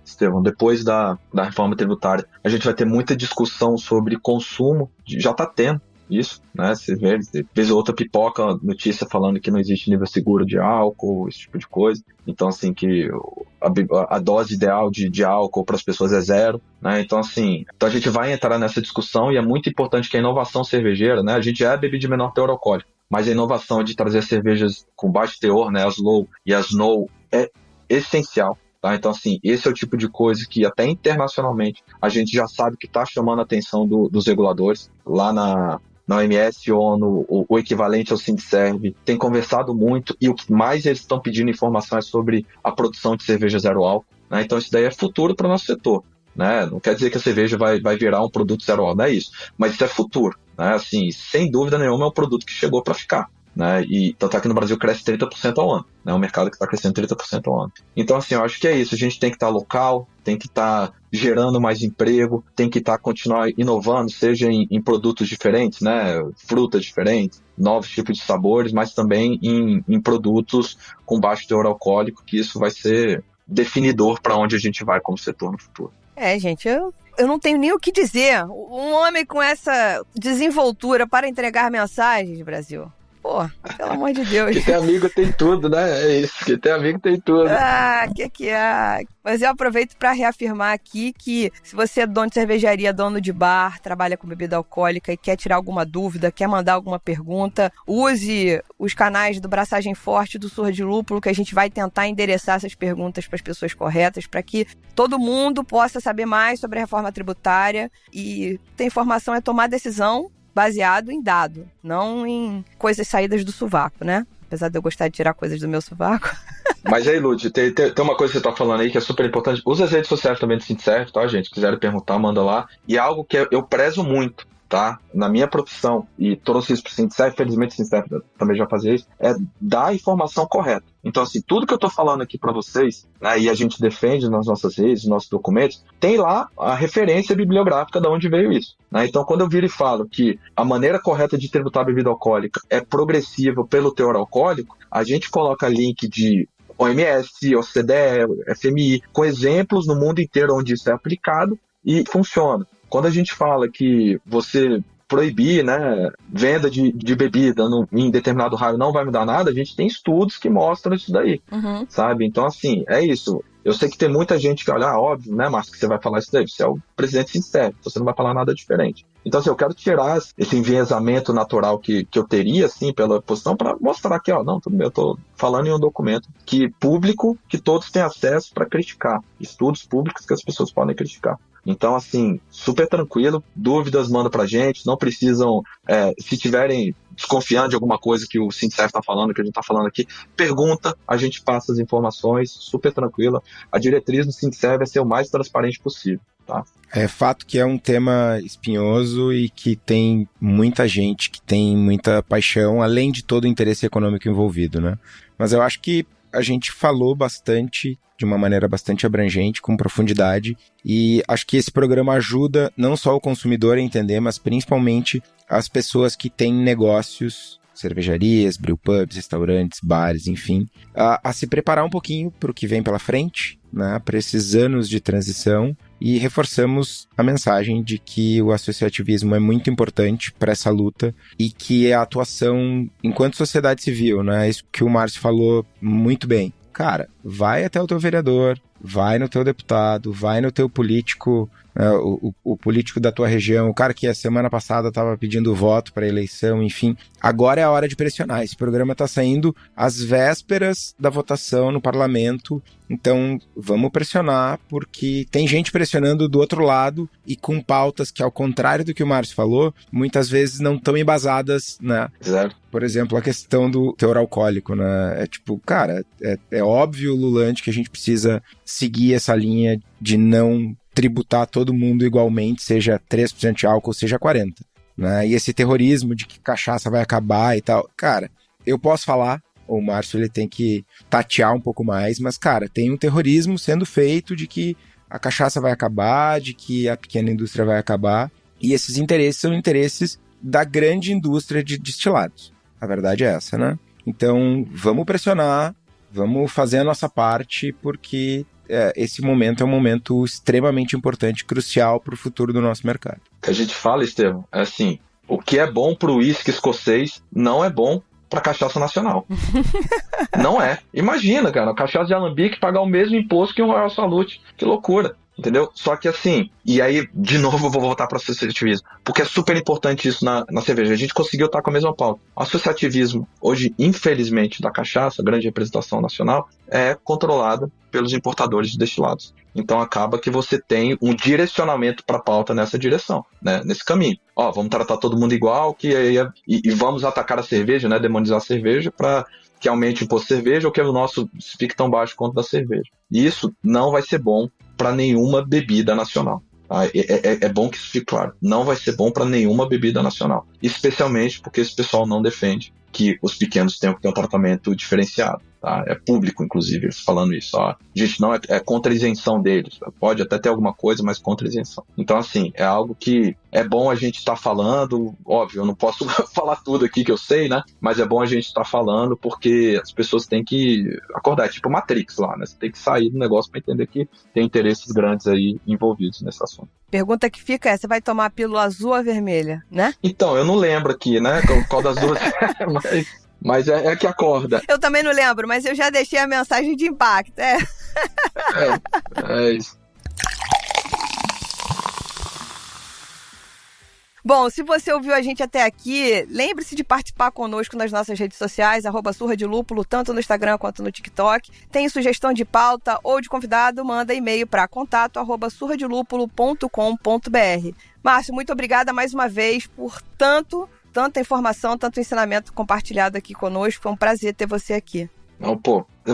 Estevão, depois da reforma tributária, a gente vai ter muita discussão sobre consumo, já tá tendo isso, né, você vê, vez ou outra pipoca notícia falando que não existe nível seguro de álcool, esse tipo de coisa. Então, assim, que a dose ideal de álcool para as pessoas é 0, né? Então, assim, a gente vai entrar nessa discussão e é muito importante que a inovação cervejeira, né? A gente já é bebida de menor teor alcoólico, mas a inovação de trazer cervejas com baixo teor, né? As low e as no, é essencial. Tá? Então, assim, esse é o tipo de coisa que até internacionalmente a gente já sabe que está chamando a atenção dos reguladores. Lá na OMS, ONU, o equivalente ao Sindserv, tem conversado muito, e o que mais eles estão pedindo informação é sobre a produção de cerveja zero álcool, né? Então isso daí é futuro para o nosso setor, né? Não quer dizer que a cerveja vai virar um produto zero álcool, não é isso, mas isso é futuro, né? Assim, sem dúvida nenhuma é um produto que chegou para ficar, né? E tanto é que no Brasil cresce 30% ao ano, né? Um mercado que está crescendo 30% ao ano. Então, assim, eu acho que é isso, a gente tem que estar local, tem que estar gerando mais emprego, tem que continuar inovando, seja em produtos diferentes, né, frutas diferentes, novos tipos de sabores, mas também em produtos com baixo teor alcoólico, que isso vai ser definidor para onde a gente vai como setor no futuro. Gente, eu não tenho nem o que dizer. Um homem com essa desenvoltura para entregar mensagens, Brasil. Pô, pelo amor de Deus. Que tem amigo tem tudo, né? É isso, que tem amigo tem tudo. Que é? Mas eu aproveito para reafirmar aqui que se você é dono de cervejaria, dono de bar, trabalha com bebida alcoólica e quer tirar alguma dúvida, quer mandar alguma pergunta, use os canais do Braçagem Forte e do Surra de Lúpulo, que a gente vai tentar endereçar essas perguntas para as pessoas corretas, para que todo mundo possa saber mais sobre a reforma tributária e ter informação é tomar decisão baseado em dado, não em coisas saídas do sovaco, né? Apesar de eu gostar de tirar coisas do meu sovaco. Mas aí, Lud, tem uma coisa que você tá falando aí que é super importante. Usa as redes sociais também do Sindserv, tá, gente? Se quiserem perguntar, manda lá. E é algo que eu prezo muito, tá? Na minha profissão, e trouxe isso pro Sindserv, felizmente o Sindserv também já fazia isso, é dar a informação correta. Então, assim, tudo que eu tô falando aqui para vocês, né, e a gente defende nas nossas redes, nos nossos documentos, tem lá a referência bibliográfica de onde veio isso, né? Então, quando eu viro e falo que a maneira correta de tributar a bebida alcoólica é progressiva pelo teor alcoólico, a gente coloca link de OMS, OCDE, FMI, com exemplos no mundo inteiro onde isso é aplicado e funciona. Quando a gente fala que você proibir, né, venda de bebida em determinado raio não vai mudar nada, a gente tem estudos que mostram isso daí, sabe? Então, assim, é isso. Eu sei que tem muita gente que olha, óbvio, né, Márcio, que você vai falar isso daí, você é o presidente sincero, você não vai falar nada diferente. Então, assim, eu quero tirar esse enviesamento natural que eu teria, assim, pela posição, para mostrar que, não, tudo bem, eu tô falando em um documento público que todos têm acesso para criticar, estudos públicos que as pessoas podem criticar. Então, assim, super tranquilo, dúvidas manda pra gente, não precisam, se tiverem desconfiando de alguma coisa que o Sindserv está falando, que a gente está falando aqui, pergunta, a gente passa as informações, super tranquila. A diretriz do Sindserv é ser o mais transparente possível, tá? É fato que é um tema espinhoso e que tem muita gente que tem muita paixão, além de todo o interesse econômico envolvido, né? Mas eu acho que a gente falou bastante, de uma maneira bastante abrangente, com profundidade, e acho que esse programa ajuda não só o consumidor a entender, mas principalmente as pessoas que têm negócios, cervejarias, brewpubs, restaurantes, bares, enfim, a se preparar um pouquinho para o que vem pela frente, né, para esses anos de transição, e reforçamos a mensagem de que o associativismo é muito importante para essa luta e que a atuação enquanto sociedade civil, né, isso que o Márcio falou muito bem. Cara, vai até o teu vereador, vai no teu deputado, vai no teu político, o político da tua região, o cara que a semana passada estava pedindo voto para a eleição, enfim. Agora é a hora de pressionar. Esse programa está saindo às vésperas da votação no parlamento, então vamos pressionar, porque tem gente pressionando do outro lado e com pautas que, ao contrário do que o Márcio falou, muitas vezes não estão embasadas, né? Zero. Por exemplo, a questão do teor alcoólico, né? É tipo, cara, é óbvio, Lulante, que a gente precisa seguir essa linha de não tributar todo mundo igualmente, seja 3% de álcool, seja 40%. Né? E esse terrorismo de que cachaça vai acabar e tal. Cara, eu posso falar, o Márcio ele tem que tatear um pouco mais, mas, cara, tem um terrorismo sendo feito de que a cachaça vai acabar, de que a pequena indústria vai acabar, e esses interesses são interesses da grande indústria de destilados. A verdade é essa, né? Então, vamos pressionar, vamos fazer a nossa parte, porque esse momento é um momento extremamente importante, crucial para o futuro do nosso mercado. O que a gente fala, Estevão, é assim, o que é bom para o uísque escocês não é bom para cachaça nacional. Não é. Imagina, cara, a cachaça de alambique pagar o mesmo imposto que um Royal Salute. Que loucura. Entendeu? Só que assim, e aí, de novo, eu vou voltar para o associativismo, porque é super importante isso na cerveja. A gente conseguiu estar com a mesma pauta. O associativismo, hoje, infelizmente, da cachaça, a grande representação nacional, é controlada pelos importadores de destilados. Então acaba que você tem um direcionamento para a pauta nessa direção, né? Nesse caminho. Vamos tratar todo mundo igual, e vamos atacar a cerveja, né? Demonizar a cerveja para que aumente o imposto de cerveja ou que o nosso fique tão baixo quanto da cerveja. E isso não vai ser bom para nenhuma bebida nacional. Tá? É bom que isso fique claro. Não vai ser bom para nenhuma bebida nacional. Especialmente porque esse pessoal não defende que os pequenos tenham que ter um tratamento diferenciado. Tá? É público, inclusive, eles falando isso. Gente, não é contra a isenção deles. Pode até ter alguma coisa, mas contra a isenção. Então, assim, é algo que é bom a gente estar falando. Óbvio, eu não posso falar tudo aqui que eu sei, né? Mas é bom a gente estar falando porque as pessoas têm que acordar. É tipo Matrix lá, né? Você tem que sair do negócio para entender que tem interesses grandes aí envolvidos nesse assunto. Pergunta que fica é, você vai tomar a pílula azul ou vermelha, né? Então, eu não lembro aqui, né? Qual das duas mas é que acorda. Eu também não lembro, mas eu já deixei a mensagem de impacto, É isso. Bom, se você ouviu a gente até aqui, lembre-se de participar conosco nas nossas redes sociais, @surradilúpulo, tanto no Instagram quanto no TikTok. Tem sugestão de pauta ou de convidado, manda e-mail para contato@surradilúpulo.com.br. Márcio, muito obrigada mais uma vez por tanta informação, tanto ensinamento compartilhado aqui conosco. Foi um prazer ter você aqui. Não, o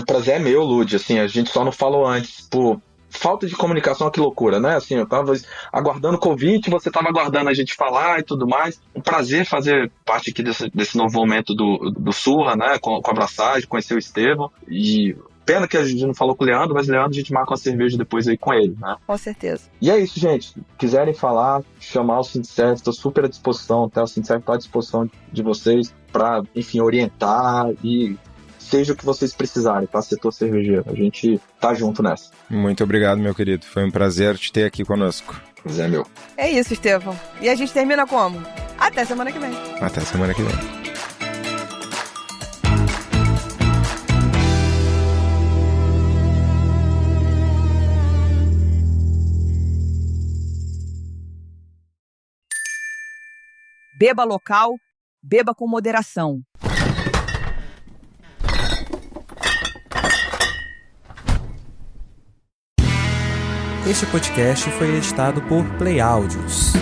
prazer é meu, Lud. Assim, a gente só não falou antes, falta de comunicação, que loucura, né? Assim, eu tava aguardando o convite, você tava aguardando a gente falar e tudo mais. Um prazer fazer parte aqui desse novo momento do Surra, né? Com a abraçagem, conhecer o Estevão. E pena que a gente não falou com o Leandro, mas o Leandro a gente marca uma cerveja depois aí com ele, né? Com certeza. E é isso, gente. Quiserem falar, chamar o Sindserv, estou super à disposição, tá? O Sindserv está à disposição de vocês para, enfim, orientar e seja o que vocês precisarem, tá? Setor cervejeiro. A gente tá junto nessa. Muito obrigado, meu querido. Foi um prazer te ter aqui conosco. Pois é, meu. É isso, Estevão. E a gente termina como? Até semana que vem. Até semana que vem. Beba local, beba com moderação. Este podcast foi editado por Play Áudios.